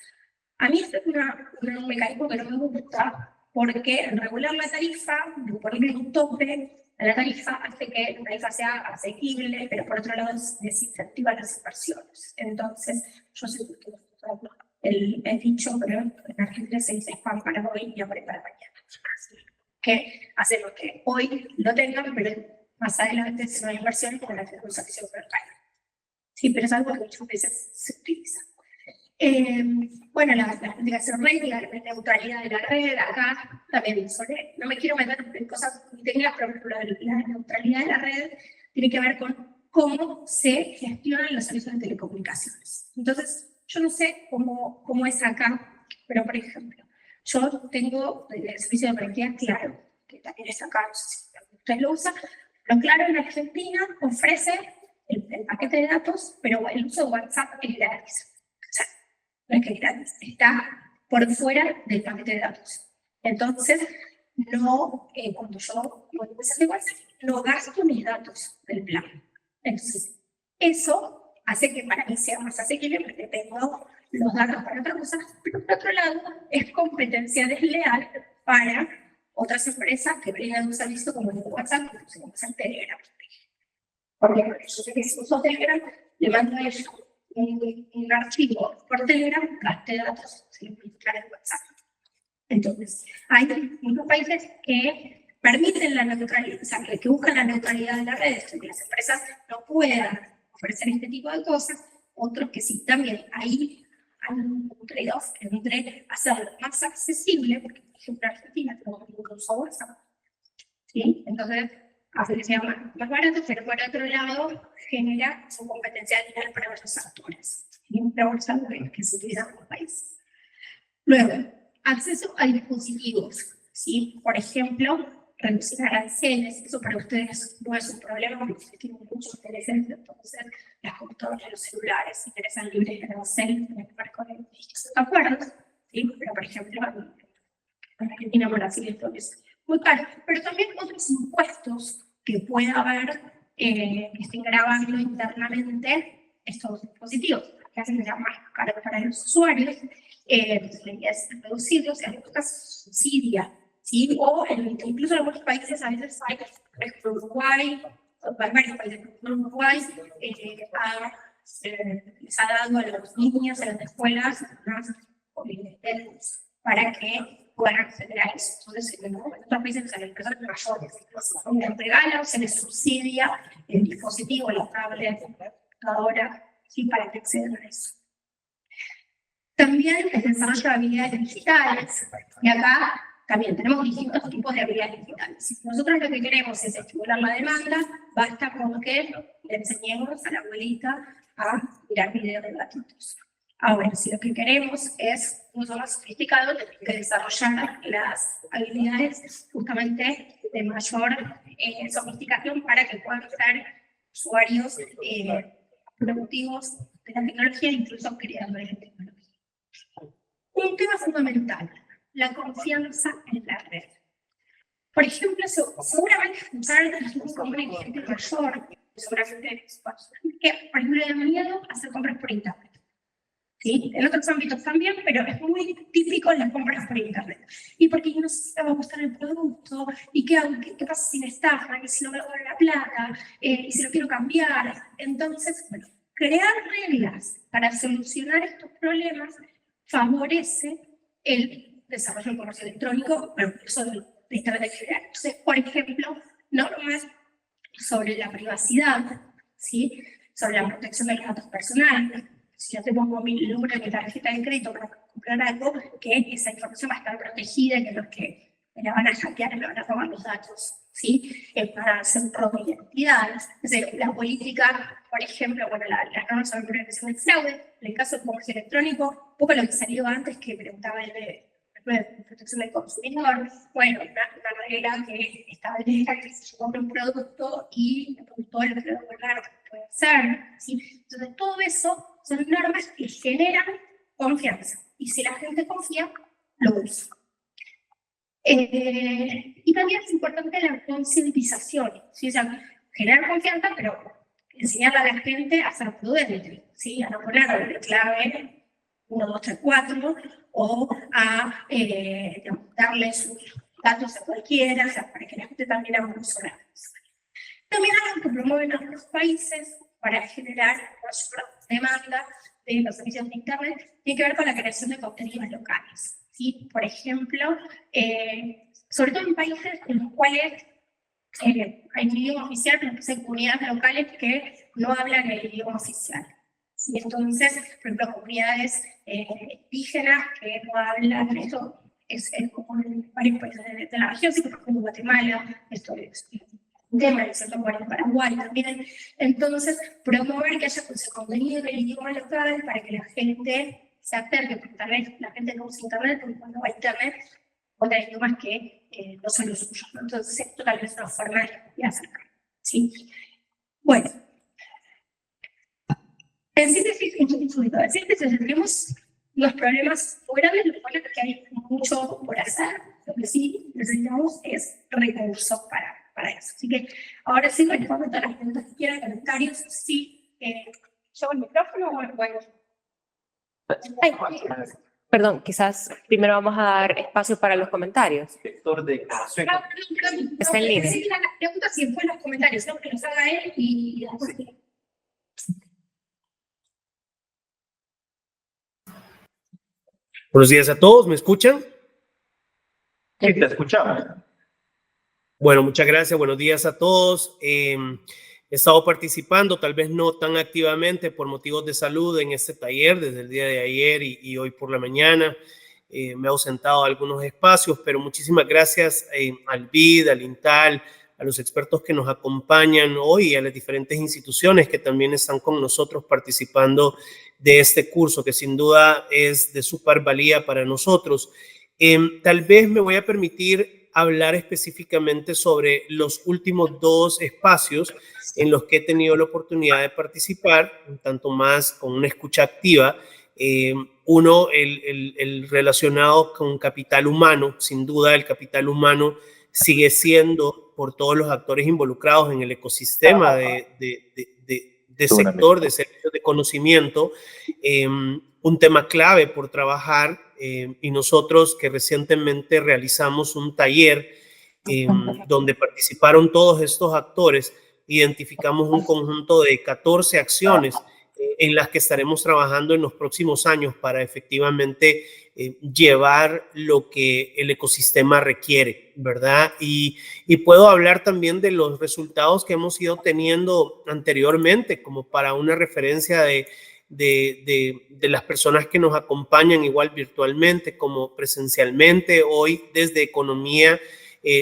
A mí esto es un mecanismo que no me gusta, porque regular la tarifa, ponerle un tope a la tarifa, hace que la tarifa sea asequible, pero por otro lado desincentiva las inversiones. Entonces, yo sé que el dicho, pero en Argentina se dice pan para hoy y hambre para mañana. Así que hacemos que hoy lo tengan, pero más adelante es una inversión con la transacción mercado. Sí, pero es algo que muchas veces se utiliza. Bueno, la navegación red, la neutralidad de la red, acá también no me quiero meter en cosas técnicas, pero la neutralidad de la red tiene que ver con cómo se gestionan los servicios de telecomunicaciones. Entonces, yo no sé cómo es acá, pero por ejemplo, yo tengo el servicio de conectividad Claro, que también es acá, no sé si usted lo usa, pero Claro en Argentina ofrece el paquete de datos, pero el uso de WhatsApp es gratis. O sea, no es que es gratis, está por fuera del paquete de datos. Entonces, no, cuando yo voy a usar WhatsApp, no gasto mis datos del plan. Entonces, eso hace que para mí sea más asequible porque tengo los datos para otras cosas, pero por otro lado, es competencia desleal para otras empresas que brindan un servicio como el de WhatsApp, como es el Telegram. Porque yo sé que si uso Telegram, le mando a ellos un archivo por Telegram, gaste datos, se lo filtra en WhatsApp. Entonces, hay muchos países que permiten la neutralidad, o sea, que buscan la neutralidad de las redes, que las empresas no puedan ofrecer este tipo de cosas, otros que sí, también hay un trade-off entre hacerlo más accesible, porque por ejemplo en Argentina tenemos un uso WhatsApp, ¿sí? Entonces hace que sea más barato, pero por otro lado genera su competencia legal para los actores, siempre avanzando que se utilizan en los países. Luego, acceso a dispositivos, ¿sí? Por ejemplo, reducir aranceles, eso para ustedes no es un problema porque ustedes tienen muchos intereses, entonces las computadoras y los celulares interesan libres de arancel en el marco de estos acuerdos, ¿sí? Pero por ejemplo, en Argentina, Brasil, entonces muy caro, pero también otros impuestos que pueda haber que estén grabando internamente estos dispositivos, que hacen que sea más caro para los usuarios, es reducirlos, y algunos subsidia, ¿sí? O incluso en algunos países a veces hay, por ejemplo, Uruguay, varios países, Uruguay les ha dado a los niños en las escuelas para que puedan acceder a eso. Entonces, en otros países, a las personas mayores, les regalan, se les subsidia el dispositivo, la tablet, la computadora, ¿sí? Para que accedan a eso. También el desarrollo de habilidades digitales, y acá también tenemos distintos tipos de habilidades digitales. Si nosotros lo que queremos es estimular la demanda, basta con que le enseñemos a la abuelita a mirar videos gratuitos. Ahora, si lo que queremos es un uso más sofisticado, tenemos que desarrollar las habilidades justamente de mayor sofisticación para que puedan ser usuarios productivos de la tecnología e incluso creadores de tecnología. Un tema fundamental, la confianza en la red. Por ejemplo, seguramente escuchar como una gente mayor, seguramente que, por ejemplo, le da miedo hacer compras por internet. ¿Sí? En otros ámbitos también, pero es muy típico las compras por internet. Y porque yo no sé si me va a gustar el producto, y qué pasa si me estafan, y si no me devuelven la plata, y si lo quiero cambiar. Entonces, bueno, crear reglas para solucionar estos problemas favorece el desarrollo del comercio electrónico, bueno, eso de internet en general. Entonces, por ejemplo, normas sobre la privacidad, ¿sí? Sobre la protección de los datos personales. Si yo te pongo mi número de mi tarjeta de crédito para comprar algo, que esa información va a estar protegida, que los que me la van a hackear me van a robar los datos, ¿sí? Para hacer robo de identidad. Entonces, la política, por ejemplo, bueno, las normas sobre prevención del fraude, en el caso del comercio electrónico, un poco lo que salió antes que preguntaba el de protección del consumidor, bueno, una regla que establezca que si yo compro un producto y el productor lo puede devolver, puede ser, ¿sí? Entonces, todo eso son normas que generan confianza. Y si la gente confía, lo usa. Y también es importante la concientización, ¿sí? O sea, generar confianza, pero enseñar a la gente a ser prudente, ¿sí? A no poner clave 1, 2, 3, 4, o a darle sus datos a cualquiera, o sea, para que la gente también haga un uso de eso. También algo que promueven otros países para generar mayor demanda de los servicios de Internet tiene que ver con la creación de contenidos locales, ¿sí? Por ejemplo, sobre todo en países en los cuales hay un idioma oficial, pero que hay comunidades locales que no hablan el idioma oficial. ¿Sí? Entonces, por ejemplo, comunidades indígenas que no hablan, esto es común en varios países de la región, sí, por ejemplo, Guatemala, esto es un tema, en cierto modo, en Paraguay también. Entonces, promover que haya contenido del idioma local para que la gente se acerque, porque tal vez la gente no usa internet, porque cuando va a internet, pone idiomas que no son los suyos, ¿no? Entonces, esto tal vez es una forma de acercar, ¿sí? Bueno. En síntesis, tenemos los problemas muy grandes, los cuales que hay mucho por hacer. Lo que sí necesitamos es recursos para eso. Así que ahora sí, respondo todas las preguntas que quieran, comentarios. Sí, ¿llevo el micrófono o bueno? Perdón, quizás primero vamos a dar espacio para los comentarios. Sector de Perdón, Está en línea. Sí, las preguntas sí fue en los comentarios, ¿no? Que los haga él y después. Buenos días a todos, ¿me escuchan? Sí, te escuchamos. Bueno, muchas gracias, buenos días a todos. He estado participando, tal vez no tan activamente por motivos de salud en este taller desde el día de ayer y hoy por la mañana. Me he ausentado a algunos espacios, pero muchísimas gracias al BID, al INTAL, a los expertos que nos acompañan hoy y a las diferentes instituciones que también están con nosotros participando de este curso, que sin duda es de súper valía para nosotros. Tal vez me voy a permitir hablar específicamente sobre los últimos dos espacios en los que he tenido la oportunidad de participar, un tanto más con una escucha activa. Uno, el relacionado con capital humano. Sin duda, el capital humano sigue siendo, por todos los actores involucrados en el ecosistema de sector de servicios de conocimiento, un tema clave por trabajar, y nosotros que recientemente realizamos un taller donde participaron todos estos actores, identificamos un conjunto de 14 acciones en las que estaremos trabajando en los próximos años para efectivamente llevar lo que el ecosistema requiere, ¿verdad? Y puedo hablar también de los resultados que hemos ido teniendo anteriormente, como para una referencia de las personas que nos acompañan igual virtualmente como presencialmente. Hoy desde Economía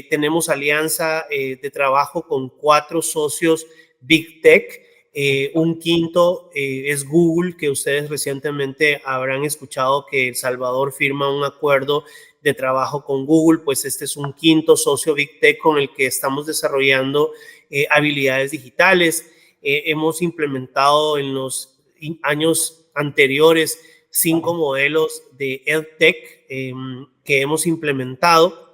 tenemos alianza de trabajo con 4 socios Big Tech. Un quinto es Google, que ustedes recientemente habrán escuchado que El Salvador firma un acuerdo de trabajo con Google. Pues este es un quinto socio Big Tech con el que estamos desarrollando habilidades digitales. Hemos implementado en los años anteriores 5 modelos de EdTech que hemos implementado,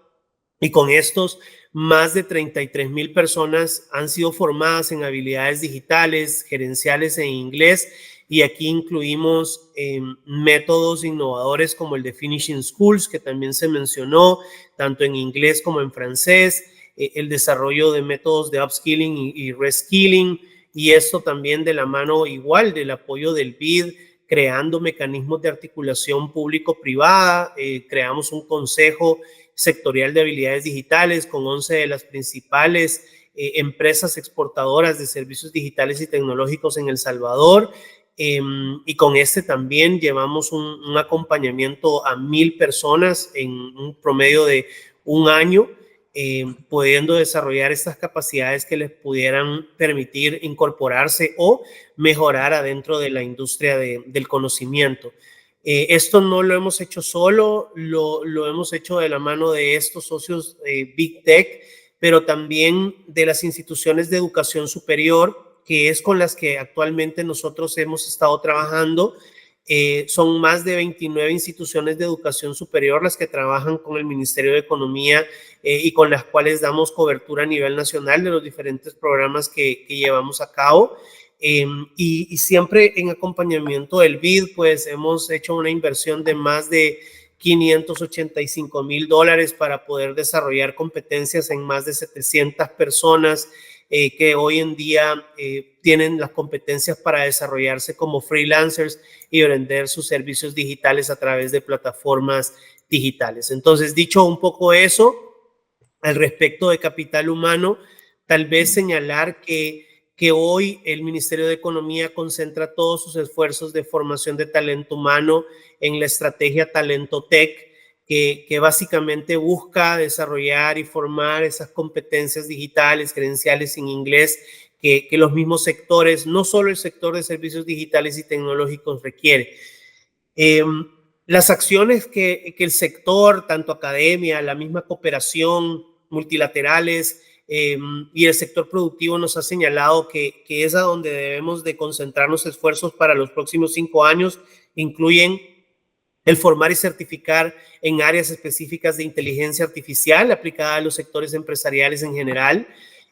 y con estos más de 33,000 personas han sido formadas en habilidades digitales, gerenciales e inglés, y aquí incluimos métodos innovadores como el de Finishing Schools, que también se mencionó, tanto en inglés como en francés, el desarrollo de métodos de upskilling y reskilling, y esto también de la mano igual del apoyo del BID, creando mecanismos de articulación público-privada. Creamos un consejo sectorial de habilidades digitales con 11 de las principales empresas exportadoras de servicios digitales y tecnológicos en El Salvador. Y con este también llevamos un acompañamiento a 1,000 personas en un promedio de un año, pudiendo desarrollar estas capacidades que les pudieran permitir incorporarse o mejorar adentro de la industria del conocimiento. Esto no lo hemos hecho solo, lo hemos hecho de la mano de estos socios Big Tech, pero también de las instituciones de educación superior, que es con las que actualmente nosotros hemos estado trabajando. Son más de 29 instituciones de educación superior las que trabajan con el Ministerio de Economía y con las cuales damos cobertura a nivel nacional de los diferentes programas que llevamos a cabo. Y siempre en acompañamiento del BID, pues hemos hecho una inversión de más de $585,000 para poder desarrollar competencias en más de 700 personas que hoy en día tienen las competencias para desarrollarse como freelancers y vender sus servicios digitales a través de plataformas digitales. Entonces, dicho un poco eso, al respecto de capital humano, tal vez señalar que hoy el Ministerio de Economía concentra todos sus esfuerzos de formación de talento humano en la estrategia Talento Tech, que básicamente busca desarrollar y formar esas competencias digitales, credenciales en inglés, que los mismos sectores, no solo el sector de servicios digitales y tecnológicos requiere. Las acciones que el sector, tanto academia, la misma cooperación, multilaterales y el sector productivo nos ha señalado que es a donde debemos de concentrarnos esfuerzos para los próximos 5 años, incluyen el formar y certificar en áreas específicas de inteligencia artificial aplicada a los sectores empresariales en general,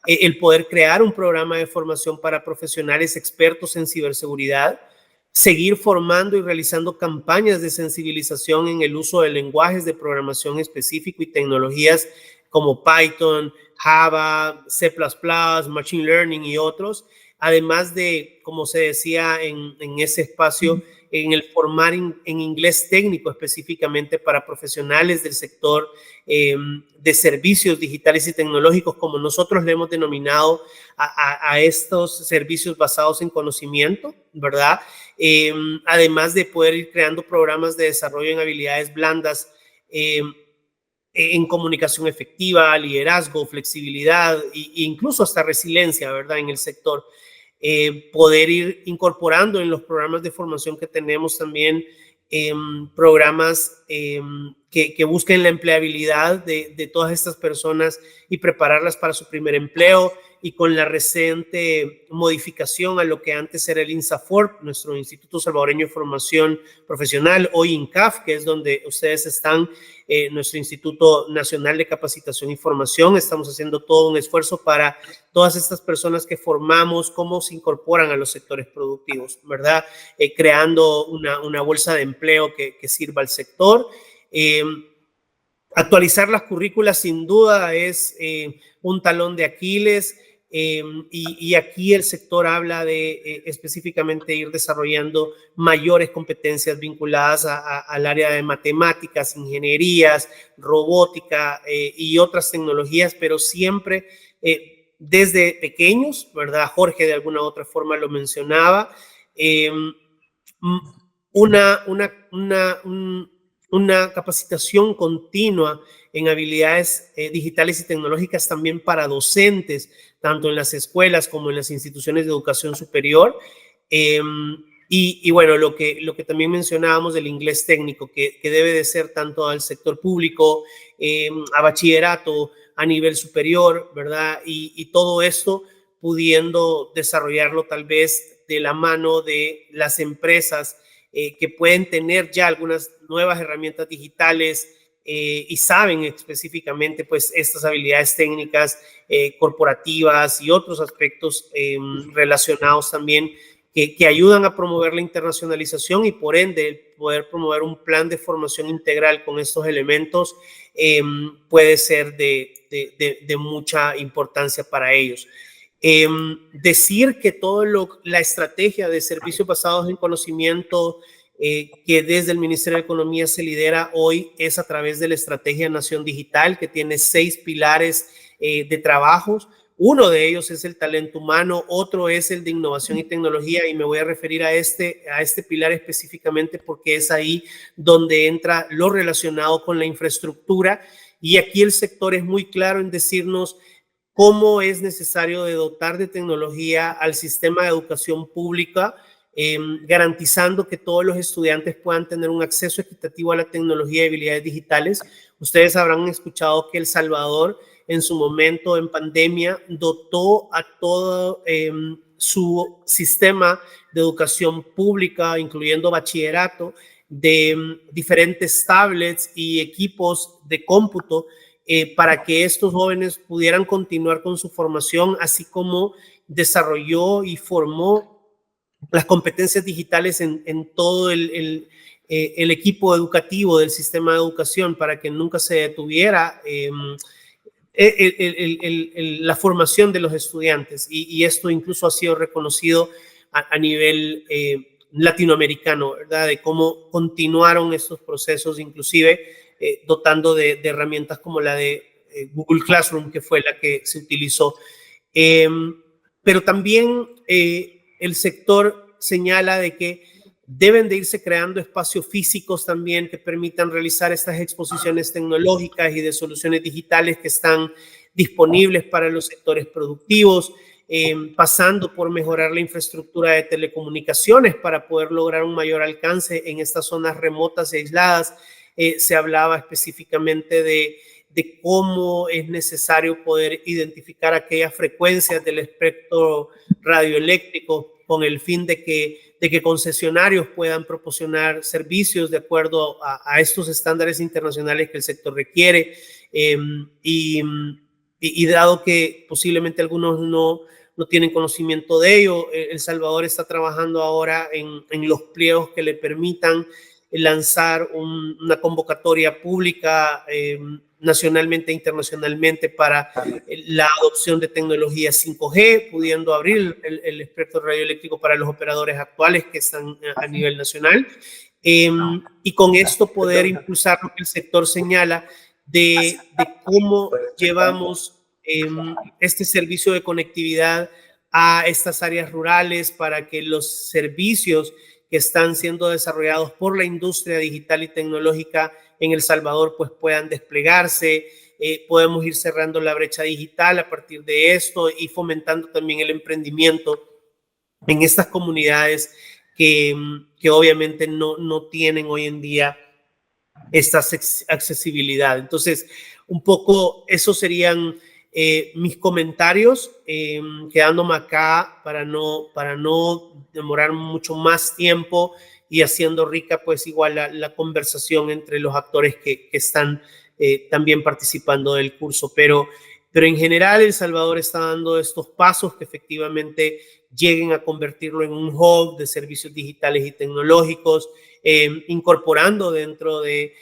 el poder crear un programa de formación para profesionales expertos en ciberseguridad, seguir formando y realizando campañas de sensibilización en el uso de lenguajes de programación específico y tecnologías como Python, Java, C++, Machine Learning y otros, además de, como se decía en ese espacio, en el formar en inglés técnico específicamente para profesionales del sector de servicios digitales y tecnológicos, como nosotros le hemos denominado a estos servicios basados en conocimiento, ¿verdad? Además de poder ir creando programas de desarrollo en habilidades blandas, en comunicación efectiva, liderazgo, flexibilidad e incluso hasta resiliencia, ¿verdad? En el sector. Poder ir incorporando en los programas de formación que tenemos también programas que busquen la empleabilidad de todas estas personas y prepararlas para su primer empleo, y con la reciente modificación a lo que antes era el INSAFORP, nuestro Instituto Salvadoreño de Formación Profesional, hoy INCAF, que es donde ustedes están, nuestro Instituto Nacional de Capacitación y Formación. Estamos haciendo todo un esfuerzo para todas estas personas que formamos, cómo se incorporan a los sectores productivos, ¿verdad? Creando una bolsa de empleo que sirva al sector. Actualizar las currículas sin duda es un talón de Aquiles. Y aquí el sector habla de específicamente ir desarrollando mayores competencias vinculadas al área de matemáticas, ingenierías, robótica y otras tecnologías, pero siempre desde pequeños, ¿verdad? Jorge de alguna u otra forma lo mencionaba. Una capacitación continua en habilidades digitales y tecnológicas también para docentes, tanto en las escuelas como en las instituciones de educación superior. Y bueno, lo que también mencionábamos del inglés técnico, que debe de ser tanto al sector público, a bachillerato, a nivel superior, ¿verdad? Y todo esto pudiendo desarrollarlo tal vez de la mano de las empresas que pueden tener ya algunas nuevas herramientas digitales y saben específicamente pues estas habilidades técnicas corporativas y otros aspectos relacionados también que ayudan a promover la internacionalización y por ende poder promover un plan de formación integral con estos elementos puede ser de mucha importancia para ellos. Decir que la estrategia de servicios basados en conocimiento que desde el Ministerio de Economía se lidera hoy es a través de la Estrategia Nación Digital, que tiene 6 pilares de trabajos. Uno de ellos es el talento humano, otro es el de innovación y tecnología, y me voy a referir a este pilar específicamente porque es ahí donde entra lo relacionado con la infraestructura, y aquí el sector es muy claro en decirnos cómo es necesario de dotar de tecnología al sistema de educación pública, garantizando que todos los estudiantes puedan tener un acceso equitativo a la tecnología y habilidades digitales. Ustedes habrán escuchado que El Salvador en su momento en pandemia dotó a todo su sistema de educación pública, incluyendo bachillerato, de diferentes tablets y equipos de cómputo para que estos jóvenes pudieran continuar con su formación, así como desarrolló y formó las competencias digitales en todo el equipo educativo del sistema de educación para que nunca se detuviera la formación de los estudiantes, y esto incluso ha sido reconocido a nivel latinoamericano, ¿verdad? De cómo continuaron estos procesos, inclusive dotando de herramientas como la de Google Classroom, que fue la que se utilizó. Pero también el sector señala de que deben de irse creando espacios físicos también que permitan realizar estas exposiciones tecnológicas y de soluciones digitales que están disponibles para los sectores productivos, pasando por mejorar la infraestructura de telecomunicaciones para poder lograr un mayor alcance en estas zonas remotas y aisladas. Se hablaba específicamente de cómo es necesario poder identificar aquellas frecuencias del espectro radioeléctrico con el fin de que concesionarios puedan proporcionar servicios de acuerdo a estos estándares internacionales que el sector requiere. Y dado que posiblemente algunos no tienen conocimiento de ello, El Salvador está trabajando ahora en los pliegos que le permitan lanzar una convocatoria pública nacionalmente e internacionalmente para la adopción de tecnología 5G, pudiendo abrir el espectro radioeléctrico para los operadores actuales que están a nivel nacional, y con esto poder impulsar lo que el sector señala de cómo llevamos este servicio de conectividad a estas áreas rurales para que los servicios que están siendo desarrollados por la industria digital y tecnológica en El Salvador pues puedan desplegarse. Podemos ir cerrando la brecha digital a partir de esto y fomentando también el emprendimiento en estas comunidades que obviamente no tienen hoy en día esta accesibilidad. Entonces, un poco esos serían mis comentarios, quedándome acá para no demorar mucho más tiempo y haciendo rica pues igual la conversación entre los actores que están también participando del curso. Pero en general El Salvador está dando estos pasos que efectivamente lleguen a convertirlo en un hub de servicios digitales y tecnológicos, incorporando dentro de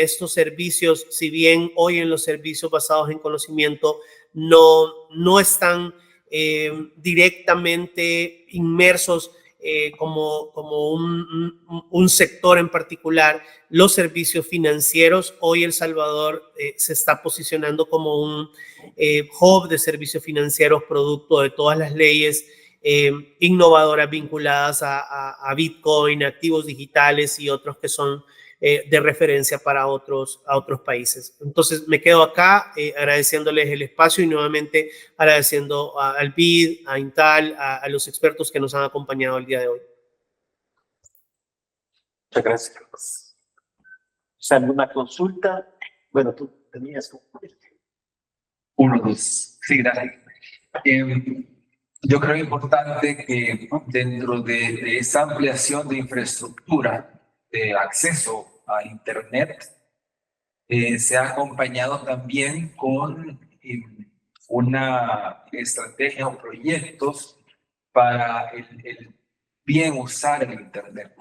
estos servicios, si bien hoy en los servicios basados en conocimiento no están directamente inmersos como un sector en particular, los servicios financieros. Hoy El Salvador se está posicionando como un hub de servicios financieros producto de todas las leyes innovadoras vinculadas a Bitcoin, activos digitales y otros que son de referencia para otros países. Entonces me quedo acá agradeciéndoles el espacio y nuevamente agradeciendo al BID, a Intal, a los expertos que nos han acompañado el día de hoy. Muchas gracias. ¿Alguna consulta? Bueno, tú tenías que... 1, 2. Sí, gracias. Yo creo importante que dentro de esa ampliación de infraestructura de acceso a Internet, se ha acompañado también con una estrategia o proyectos para el bien usar el Internet.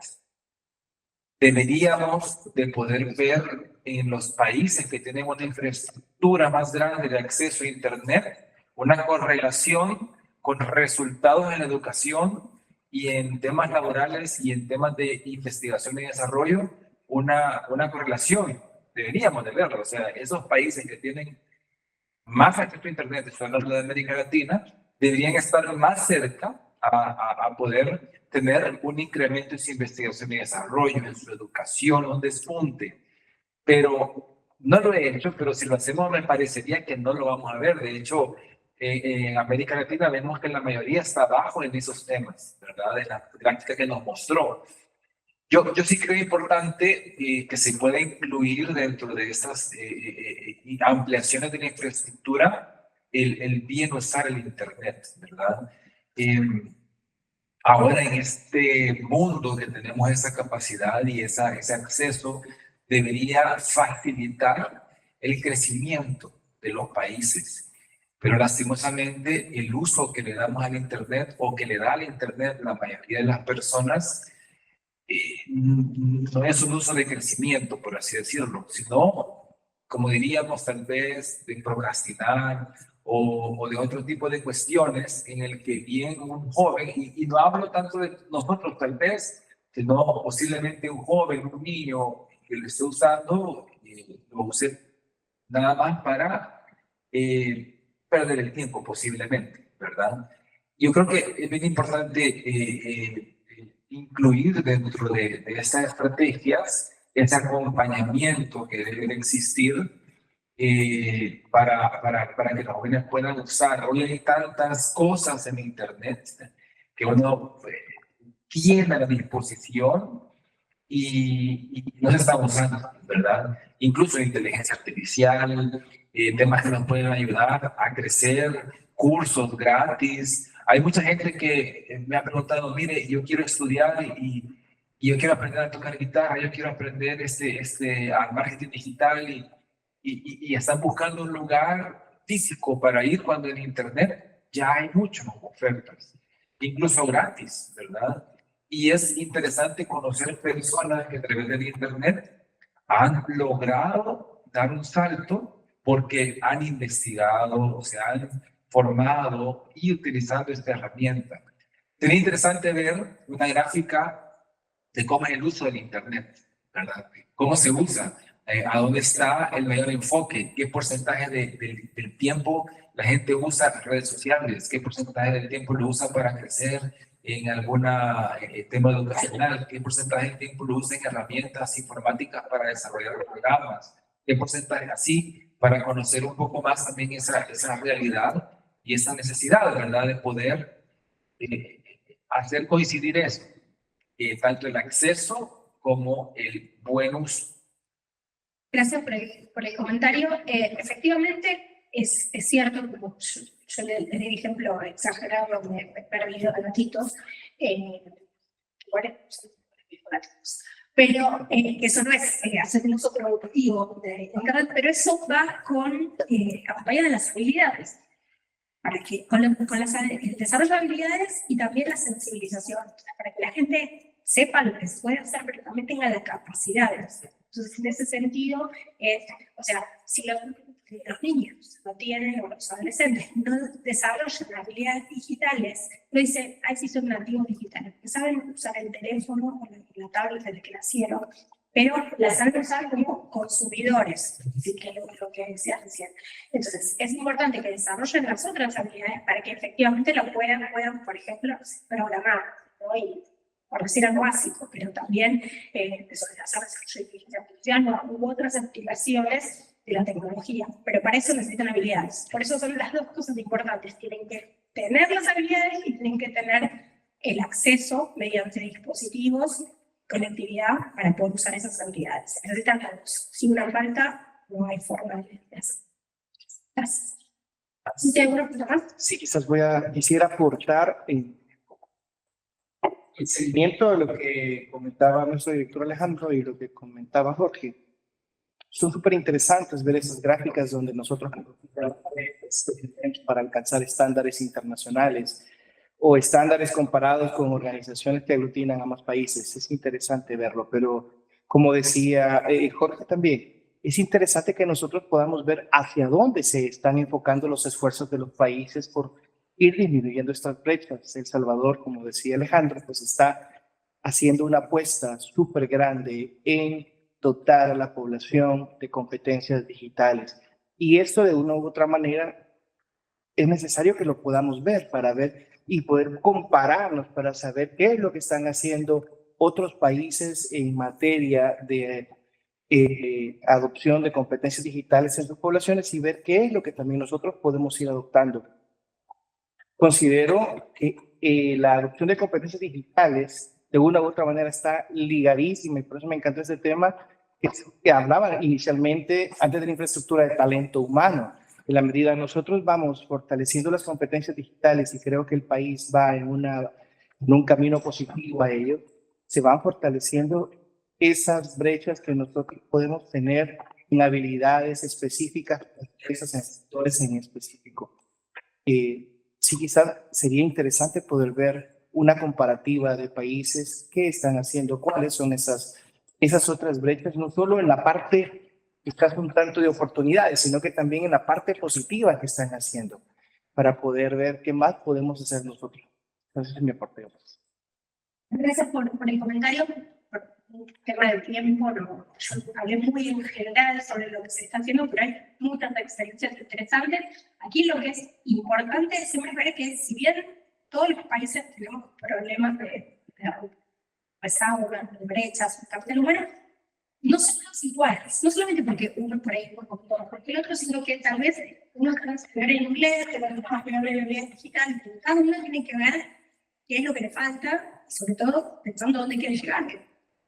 Deberíamos de poder ver en los países que tienen una infraestructura más grande de acceso a Internet una correlación con resultados en la educación y en temas laborales y en temas de investigación y desarrollo, una correlación. Deberíamos de verlo. O sea, esos países que tienen más acceso a Internet, estoy hablando de América Latina, deberían estar más cerca a poder tener un incremento en su investigación y desarrollo, en su educación, un despunte. Pero no lo he hecho, pero si lo hacemos me parecería que no lo vamos a ver. De hecho, en América Latina vemos que la mayoría está abajo en esos temas, ¿verdad? En la gráfica que nos mostró. Yo sí creo importante que se pueda incluir dentro de estas ampliaciones de la infraestructura el bien usar el Internet, ¿verdad? Ahora en este mundo que tenemos esa capacidad y ese acceso, debería facilitar el crecimiento de los países. Pero lastimosamente el uso que le damos al Internet o que le da al Internet la mayoría de las personas no es un uso de crecimiento, por así decirlo, sino, como diríamos, tal vez de procrastinar o de otro tipo de cuestiones en el que bien un joven, y no hablo tanto de nosotros tal vez, sino posiblemente un joven, un niño que lo esté usando, lo use nada más para perder el tiempo posiblemente, ¿verdad? Yo creo que es bien importante incluir dentro de estas estrategias ese acompañamiento que debe existir para que los jóvenes puedan usar. Hoy hay tantas cosas en Internet que uno tiene a la disposición y no se está usando, ¿verdad? Incluso inteligencia artificial, temas que nos pueden ayudar a crecer, cursos gratis. Hay mucha gente que me ha preguntado, mire, yo quiero estudiar y yo quiero aprender a tocar guitarra, yo quiero aprender al marketing digital y están buscando un lugar físico para ir cuando en Internet ya hay muchas ofertas, incluso gratis, ¿verdad? Y es interesante conocer personas que a través del Internet han logrado dar un salto porque han investigado, o se han formado y utilizando esta herramienta. Sería interesante ver una gráfica de cómo es el uso del Internet, ¿verdad? Cómo se usa, a dónde está el mayor enfoque, qué porcentaje del tiempo la gente usa redes sociales, qué porcentaje del tiempo lo usa para crecer en algún tema educacional, qué porcentaje del tiempo lo usa en herramientas informáticas para desarrollar programas, qué porcentaje así, para conocer un poco más también esa realidad y esa necesidad, ¿verdad?, de poder hacer coincidir eso, tanto el acceso como el buen uso. Gracias por el comentario. Efectivamente, es cierto, como yo le di el ejemplo exagerado, me he perdido de gatitos, pero eso no es hacer un uso productivo de Internet, pero eso va acompañado de las habilidades, para que, con el desarrollo de habilidades y también la sensibilización, para que la gente sepa lo que se puede hacer, pero también tenga la capacidad de hacerlo. Entonces, en ese sentido, o sea, si los niños no tienen, o los adolescentes no desarrollan habilidades digitales, no dicen, ay, sí son nativos digitales, que saben usar el teléfono o la tablet desde que nacieron, pero las saben usar como consumidores, así que lo que decía recién. Entonces, es importante que desarrollen las otras habilidades para que efectivamente lo puedan por ejemplo, programar, ¿no? Y, por decir algo básico, pero también sobre las artes de inteligencia artificial u otras aplicaciones de la tecnología, pero para eso necesitan habilidades. Por eso son las dos cosas importantes, tienen que tener las habilidades y tienen que tener el acceso mediante dispositivos, conectividad, para poder usar esas habilidades. Necesitan las dos. Si una falta, no hay forma de hacer. Gracias. ¿Sí hay alguna pregunta más? Sí, quisiera aportar en el seguimiento de lo que comentaba nuestro director Alejandro y lo que comentaba Jorge. son súper interesantes ver esas gráficas donde nosotros para alcanzar estándares internacionales o estándares comparados con organizaciones que aglutinan a más países. Es interesante verlo, pero como decía Jorge también, es interesante que nosotros podamos ver hacia dónde se están enfocando los esfuerzos de los países por ir disminuyendo estas brechas. El Salvador, como decía Alejandro, pues está haciendo una apuesta súper grande en dotar a la población de competencias digitales. Y esto de una u otra manera es necesario que lo podamos ver para ver y poder compararnos para saber qué es lo que están haciendo otros países en materia de adopción de competencias digitales en sus poblaciones y ver qué es lo que también nosotros podemos ir adoptando. Considero que la adopción de competencias digitales de una u otra manera está ligadísima y por eso me encanta este tema que hablaba inicialmente antes de la infraestructura de talento humano. En la medida que nosotros vamos fortaleciendo las competencias digitales y creo que el país va en un camino positivo a ello, se van fortaleciendo esas brechas que nosotros podemos tener en habilidades específicas, en sectores en específico. Sí, quizás sería interesante poder ver una comparativa de países que están haciendo, cuáles son esas otras brechas, no solo en la parte quizás un tanto de oportunidades, sino que también en la parte positiva que están haciendo, para poder ver qué más podemos hacer nosotros. Entonces, es mi aporte. Gracias por el comentario. Por un tema de tiempo, no, yo hablé muy en general sobre lo que se está haciendo, pero hay muchas experiencias interesantes. Aquí lo que es importante es siempre ver que si bien todos los países tenemos problemas de rezago, de brechas, de capital humano, no son todos iguales, no solamente porque uno por ahí es un poquito mejor que el otro, sino que tal vez uno es peor en inglés, el otro es peor en inglés digital, cada uno tiene que ver qué es lo que le falta, y sobre todo pensando dónde quiere llegar, que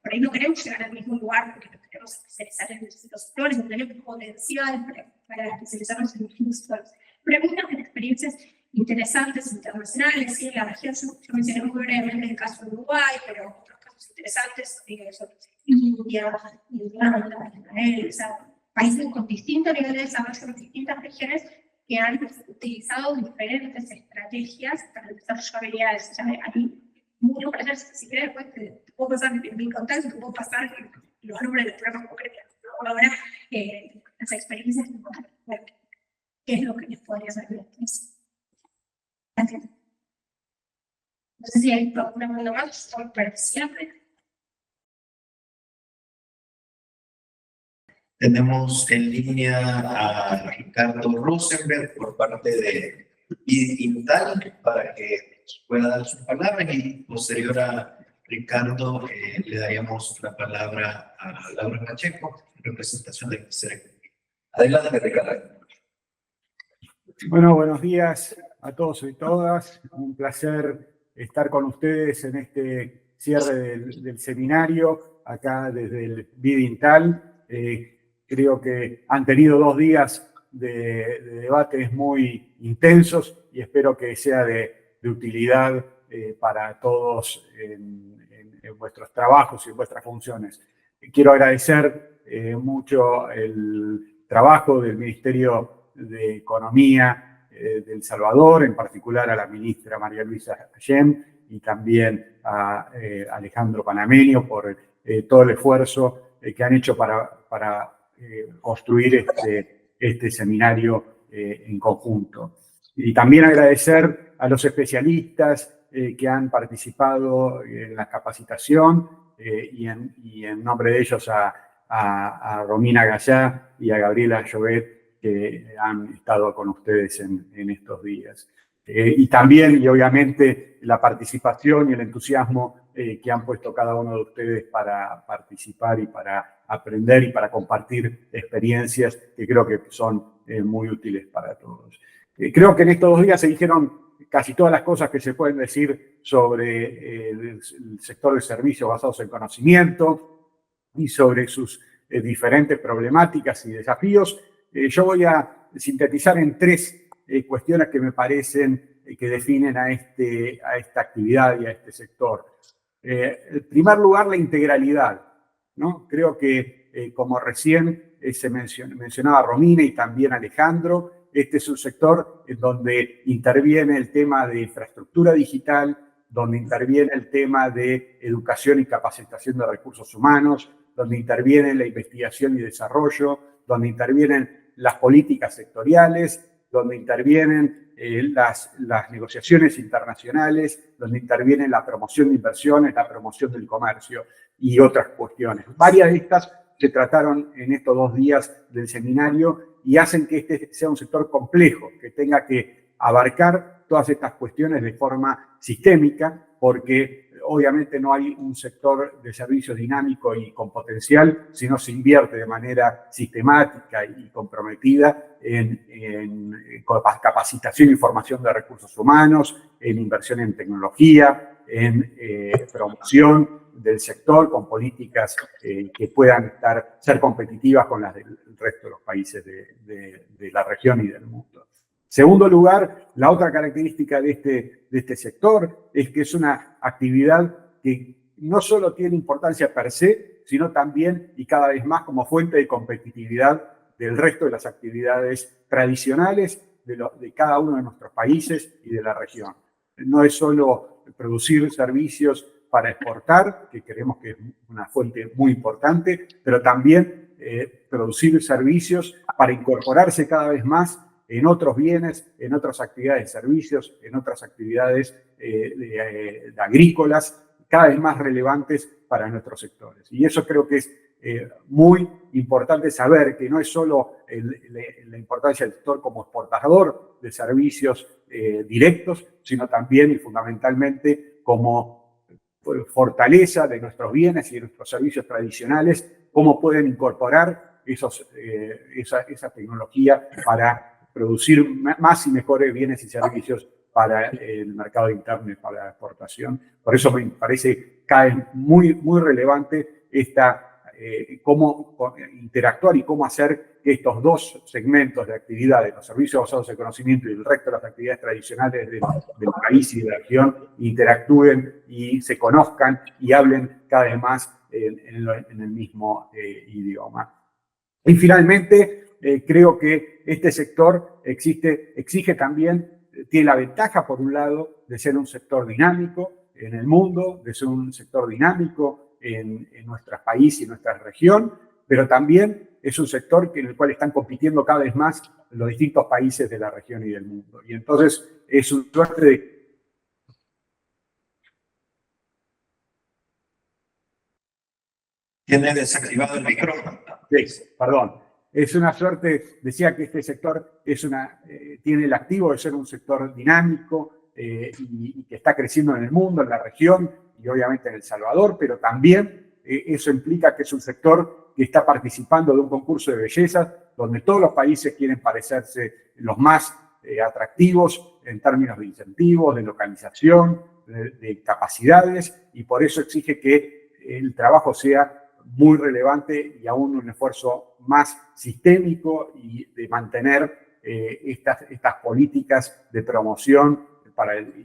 por ahí no queremos llegar al mismo lugar, porque no queremos especializar en distintos sectores, no tenemos potencial para especializarnos en distintos sectores. Pero hay muchas experiencias interesantes internacionales, sí, en la región, yo mencioné muy brevemente el caso de Uruguay, pero otros casos interesantes, sobre India, Irlanda, Israel, o sea, países con distintos niveles de desarrollo en distintas regiones que han utilizado diferentes estrategias para el desarrollo de habilidades. O sea, hay muchos proyectos, si quieres, después te puedo pasar mi contacto, te puedo pasar los nombres de los programas concretos. Ahora, las experiencias, ¿qué es lo que les podría servir? Gracias. No sé si hay alguna pregunta más, pero siempre. Tenemos en línea a Ricardo Rosenberg por parte de Intal para que pueda dar sus palabras y posterior a Ricardo le daríamos la palabra a Laura Pacheco en representación del Ministerio. Adelante, Ricardo. Bueno, buenos días a todos y todas. Un placer estar con ustedes en este cierre del seminario acá desde el BID Intal. Creo que han tenido 2 días de debates muy intensos y espero que sea de utilidad para todos en vuestros trabajos y en vuestras funciones. Quiero agradecer mucho el trabajo del Ministerio de Economía de El Salvador, en particular a la ministra María Luisa Ayem y también a Alejandro Panameño por todo el esfuerzo que han hecho para construir este seminario en conjunto. Y también agradecer a los especialistas que han participado en la capacitación y en nombre de ellos a Romina Gallá y a Gabriela Llobet que han estado con ustedes en estos días. Y también, y obviamente, la participación y el entusiasmo que han puesto cada uno de ustedes para participar y para aprender y para compartir experiencias que creo que son muy útiles para todos. Creo que en estos 2 días se dijeron casi todas las cosas que se pueden decir sobre el sector de servicios basados en conocimiento y sobre sus diferentes problemáticas y desafíos. Yo voy a sintetizar en 3 cuestiones que me parecen que definen a esta actividad y a este sector. En primer lugar, la integralidad, ¿no? Creo que, como recién mencionaba Romina y también Alejandro, este es un sector en donde interviene el tema de infraestructura digital, donde interviene el tema de educación y capacitación de recursos humanos, donde interviene la investigación y desarrollo, donde intervienen las políticas sectoriales, donde intervienen las negociaciones internacionales, donde interviene la promoción de inversiones, la promoción del comercio y otras cuestiones. Varias de estas se trataron en estos 2 días del seminario y hacen que este sea un sector complejo, que tenga que abarcar todas estas cuestiones de forma sistémica, porque obviamente no hay un sector de servicios dinámico y con potencial si no se invierte de manera sistemática y comprometida en capacitación y formación de recursos humanos, en inversión en tecnología, en promoción del sector con políticas que puedan ser competitivas con las del resto de los países de la región y del mundo. Segundo lugar, la otra característica de este sector es que es una actividad que no solo tiene importancia per se, sino también y cada vez más como fuente de competitividad del resto de las actividades tradicionales de cada uno de nuestros países y de la región. No es solo producir servicios para exportar, que creemos que es una fuente muy importante, pero también producir servicios para incorporarse cada vez más en otros bienes, en otras actividades de servicios, en otras actividades agrícolas, cada vez más relevantes para nuestros sectores. Y eso creo que es muy importante saber que no es solo la importancia del sector como exportador de servicios directos, sino también y fundamentalmente como fortaleza de nuestros bienes y de nuestros servicios tradicionales, cómo pueden incorporar esa tecnología para producir más y mejores bienes y servicios para el mercado interno y para la exportación. Por eso me parece cada vez muy relevante cómo interactuar y cómo hacer que estos 2 segmentos de actividades, los servicios basados en conocimiento y el resto de las actividades tradicionales del país y de la región, interactúen y se conozcan y hablen cada vez más en el mismo idioma. Y finalmente, creo que este sector exige también, tiene la ventaja, por un lado, de ser un sector dinámico en el mundo, de ser un sector dinámico en nuestro país y nuestra región, pero también es un sector en el cual están compitiendo cada vez más los distintos países de la región y del mundo. Y entonces es una suerte de... Tiene desactivado el micrófono. Sí, perdón. Es una suerte, decía que este sector tiene el activo de ser un sector dinámico y que está creciendo en el mundo, en la región y obviamente en El Salvador, pero también eso implica que es un sector que está participando de un concurso de belleza donde todos los países quieren parecerse los más atractivos en términos de incentivos, de localización, de capacidades, y por eso exige que el trabajo sea muy relevante y aún un esfuerzo más sistémico y de mantener estas políticas de promoción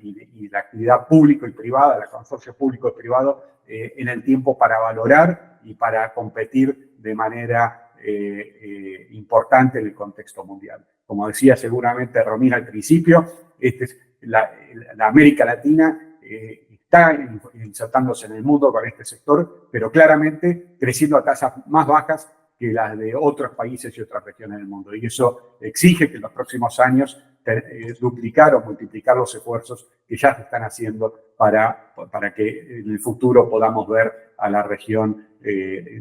y la actividad público y privada, el consorcio público y privado en el tiempo para valorar y para competir de manera importante en el contexto mundial. Como decía seguramente Romina al principio, la América Latina está insertándose en el mundo con este sector, pero claramente creciendo a tasas más bajas que las de otros países y otras regiones del mundo. Y eso exige que en los próximos años duplicar o multiplicar los esfuerzos que ya se están haciendo para que en el futuro podamos ver a la región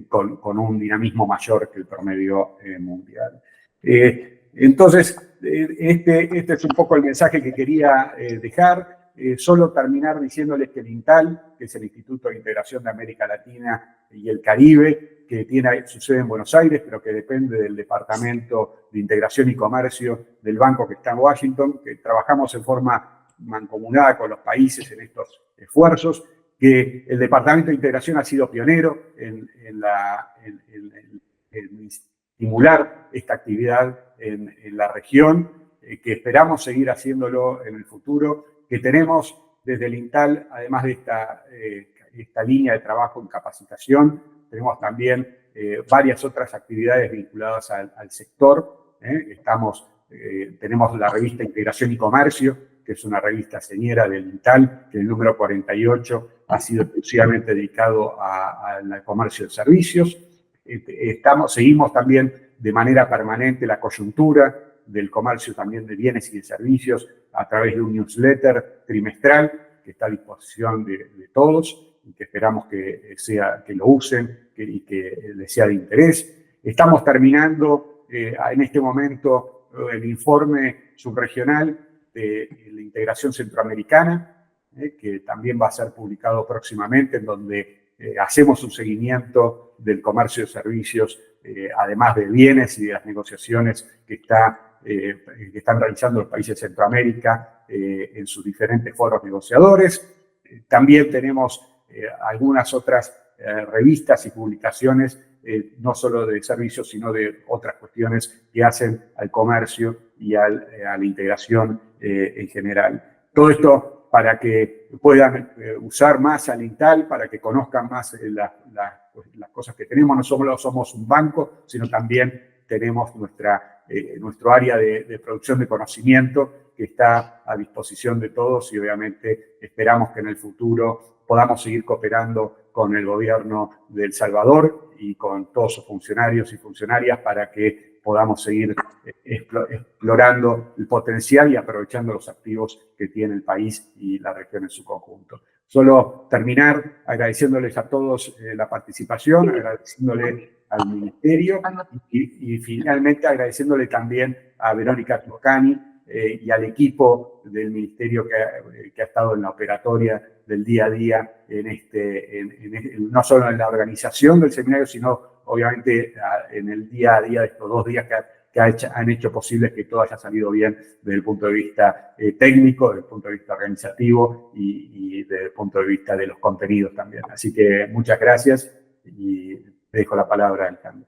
con un dinamismo mayor que el promedio mundial. Entonces, este es un poco el mensaje que quería dejar. Solo terminar diciéndoles que el INTAL, que es el Instituto de Integración de América Latina y el Caribe, que tiene su sede en Buenos Aires, pero que depende del Departamento de Integración y Comercio del banco que está en Washington, que trabajamos en forma mancomunada con los países en estos esfuerzos, que el Departamento de Integración ha sido pionero en estimular esta actividad en la región, que esperamos seguir haciéndolo en el futuro, que tenemos desde el INTAL, además de esta línea de trabajo en capacitación, tenemos también varias otras actividades vinculadas al sector. Tenemos la revista Integración y Comercio, que es una revista señera del INTAL, que el número 48 ha sido exclusivamente dedicado al comercio de servicios. Seguimos también de manera permanente la coyuntura del comercio también de bienes y de servicios a través de un newsletter trimestral que está a disposición de todos y que esperamos que lo usen y que les sea de interés. Estamos terminando en este momento el informe subregional de la integración centroamericana, que también va a ser publicado próximamente, en donde hacemos un seguimiento del comercio de servicios, además de bienes y de las negociaciones que están realizando los países de Centroamérica en sus diferentes foros negociadores. También tenemos algunas otras revistas y publicaciones, no solo de servicios, sino de otras cuestiones que hacen al comercio y a la integración en general. Todo esto para que puedan usar más al INTAL, para que conozcan más las cosas que tenemos. No solo somos un banco, sino también tenemos nuestro área de producción de conocimiento que está a disposición de todos y obviamente esperamos que en el futuro podamos seguir cooperando con el gobierno de El Salvador y con todos sus funcionarios y funcionarias para que podamos seguir explorando el potencial y aprovechando los activos que tiene el país y la región en su conjunto. Solo terminar agradeciéndoles a todos la participación, agradeciéndole al Ministerio y finalmente agradeciéndole también a Verónica Toscani y al equipo del Ministerio que ha estado en la operatoria del día a día, no solo en la organización del seminario, sino obviamente en el día a día de estos 2 días que han hecho posible que todo haya salido bien desde el punto de vista técnico, desde el punto de vista organizativo y desde el punto de vista de los contenidos también. Así que muchas gracias y te dejo la palabra, Alejandro.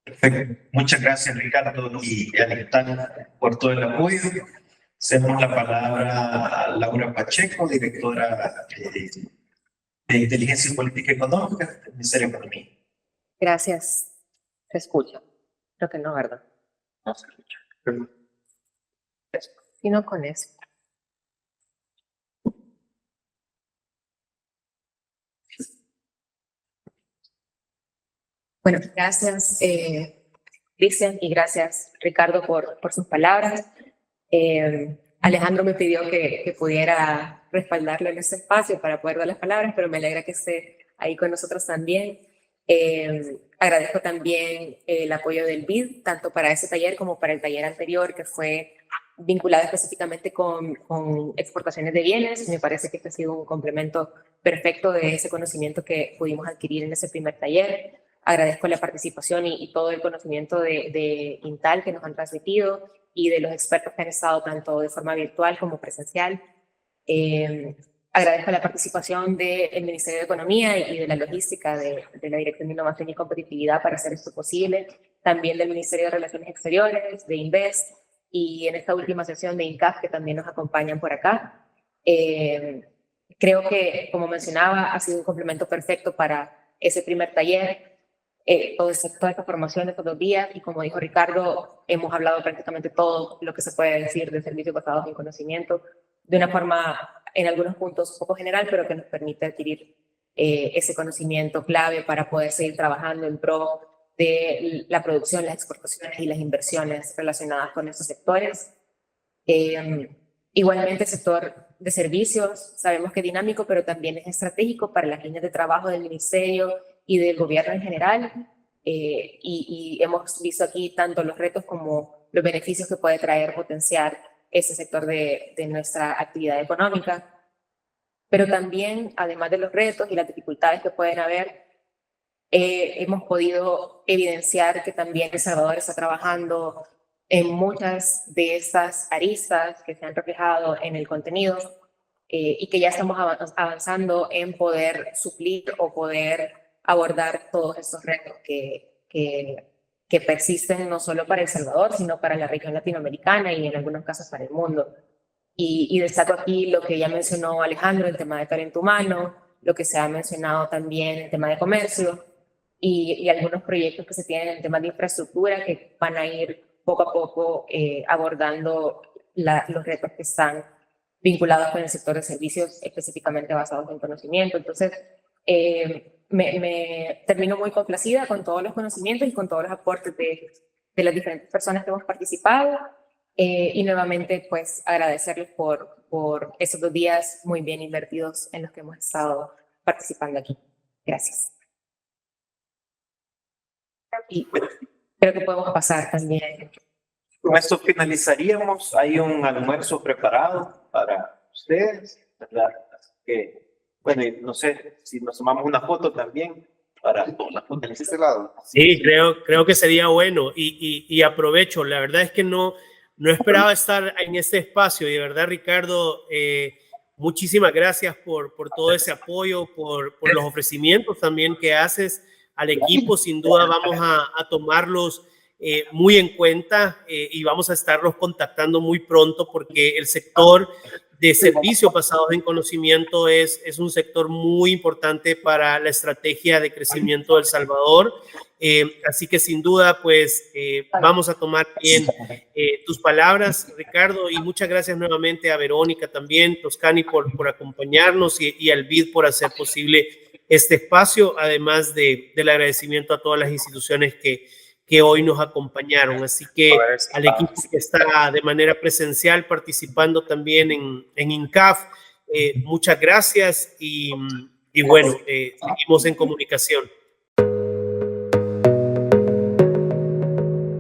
Perfecto. Muchas gracias, Ricardo y Alejandro, por todo el apoyo. Cedemos la palabra a Laura Pacheco, directora de Inteligencia y Política Económica del Ministerio de Economía. Gracias. ¿Se escucha? Creo que no, ¿verdad? No se escucha. Si no, con eso. Bueno, gracias, Cristian, y gracias, Ricardo, por sus palabras. Alejandro me pidió que pudiera respaldarlo en este espacio para poder dar las palabras, pero me alegra que esté ahí con nosotros también. Agradezco también el apoyo del BID, tanto para ese taller como para el taller anterior, que fue vinculado específicamente con exportaciones de bienes. Me parece que este ha sido un complemento perfecto de ese conocimiento que pudimos adquirir en ese primer taller. Agradezco la participación y todo el conocimiento de INTAL que nos han transmitido y de los expertos que han estado tanto de forma virtual como presencial. Agradezco la participación del Ministerio de Economía y de la Logística de la Dirección de Innovación y Competitividad para hacer esto posible, también del Ministerio de Relaciones Exteriores, de INVEST y en esta última sesión de INCAF que también nos acompañan por acá. Creo que, como mencionaba, ha sido un complemento perfecto para ese primer taller. Toda esta formación de estos 2 días y como dijo Ricardo, hemos hablado prácticamente todo lo que se puede decir de servicios basados en conocimiento de una forma en algunos puntos un poco general, pero que nos permite adquirir ese conocimiento clave para poder seguir trabajando en pro de la producción, las exportaciones y las inversiones relacionadas con estos sectores. Igualmente el sector de servicios, sabemos que es dinámico, pero también es estratégico para las líneas de trabajo del Ministerio y del gobierno en general, y hemos visto aquí tanto los retos como los beneficios que puede traer potenciar ese sector de nuestra actividad económica. Pero también, además de los retos y las dificultades que pueden haber, hemos podido evidenciar que también El Salvador está trabajando en muchas de estas aristas que se han reflejado en el contenido y que ya estamos avanzando en poder suplir o poder abordar todos estos retos que persisten no solo para El Salvador, sino para la región latinoamericana y en algunos casos para el mundo. Y destaco aquí lo que ya mencionó Alejandro, el tema de talento humano, lo que se ha mencionado también, el tema de comercio, y algunos proyectos que se tienen en temas de infraestructura que van a ir poco a poco abordando los retos que están vinculados con el sector de servicios específicamente basados en conocimiento. Entonces, me termino muy complacida con todos los conocimientos y con todos los aportes de las diferentes personas que hemos participado. Y nuevamente, pues, agradecerles por esos 2 días muy bien invertidos en los que hemos estado participando aquí. Gracias. Y creo que podemos pasar también. Con esto finalizaríamos. Hay un almuerzo preparado para ustedes, ¿verdad? Así que, bueno, y no sé si nos tomamos una foto también para la foto en este lado. Sí, creo que sería bueno y aprovecho. La verdad es que no esperaba estar en este espacio y de verdad, Ricardo, muchísimas gracias por todo ese apoyo, por los ofrecimientos también que haces al equipo. Sin duda vamos a tomarlos muy en cuenta y vamos a estarlos contactando muy pronto porque el sector de servicios basados en conocimiento es un sector muy importante para la estrategia de crecimiento de El Salvador. Así que sin duda, pues vamos a tomar bien tus palabras, Ricardo, y muchas gracias nuevamente a Verónica también, Toscani, por acompañarnos y al BID por hacer posible este espacio, además del agradecimiento a todas las instituciones que hoy nos acompañaron. Así que al equipo que está de manera presencial participando también en INCAF, muchas gracias y bueno, seguimos en comunicación.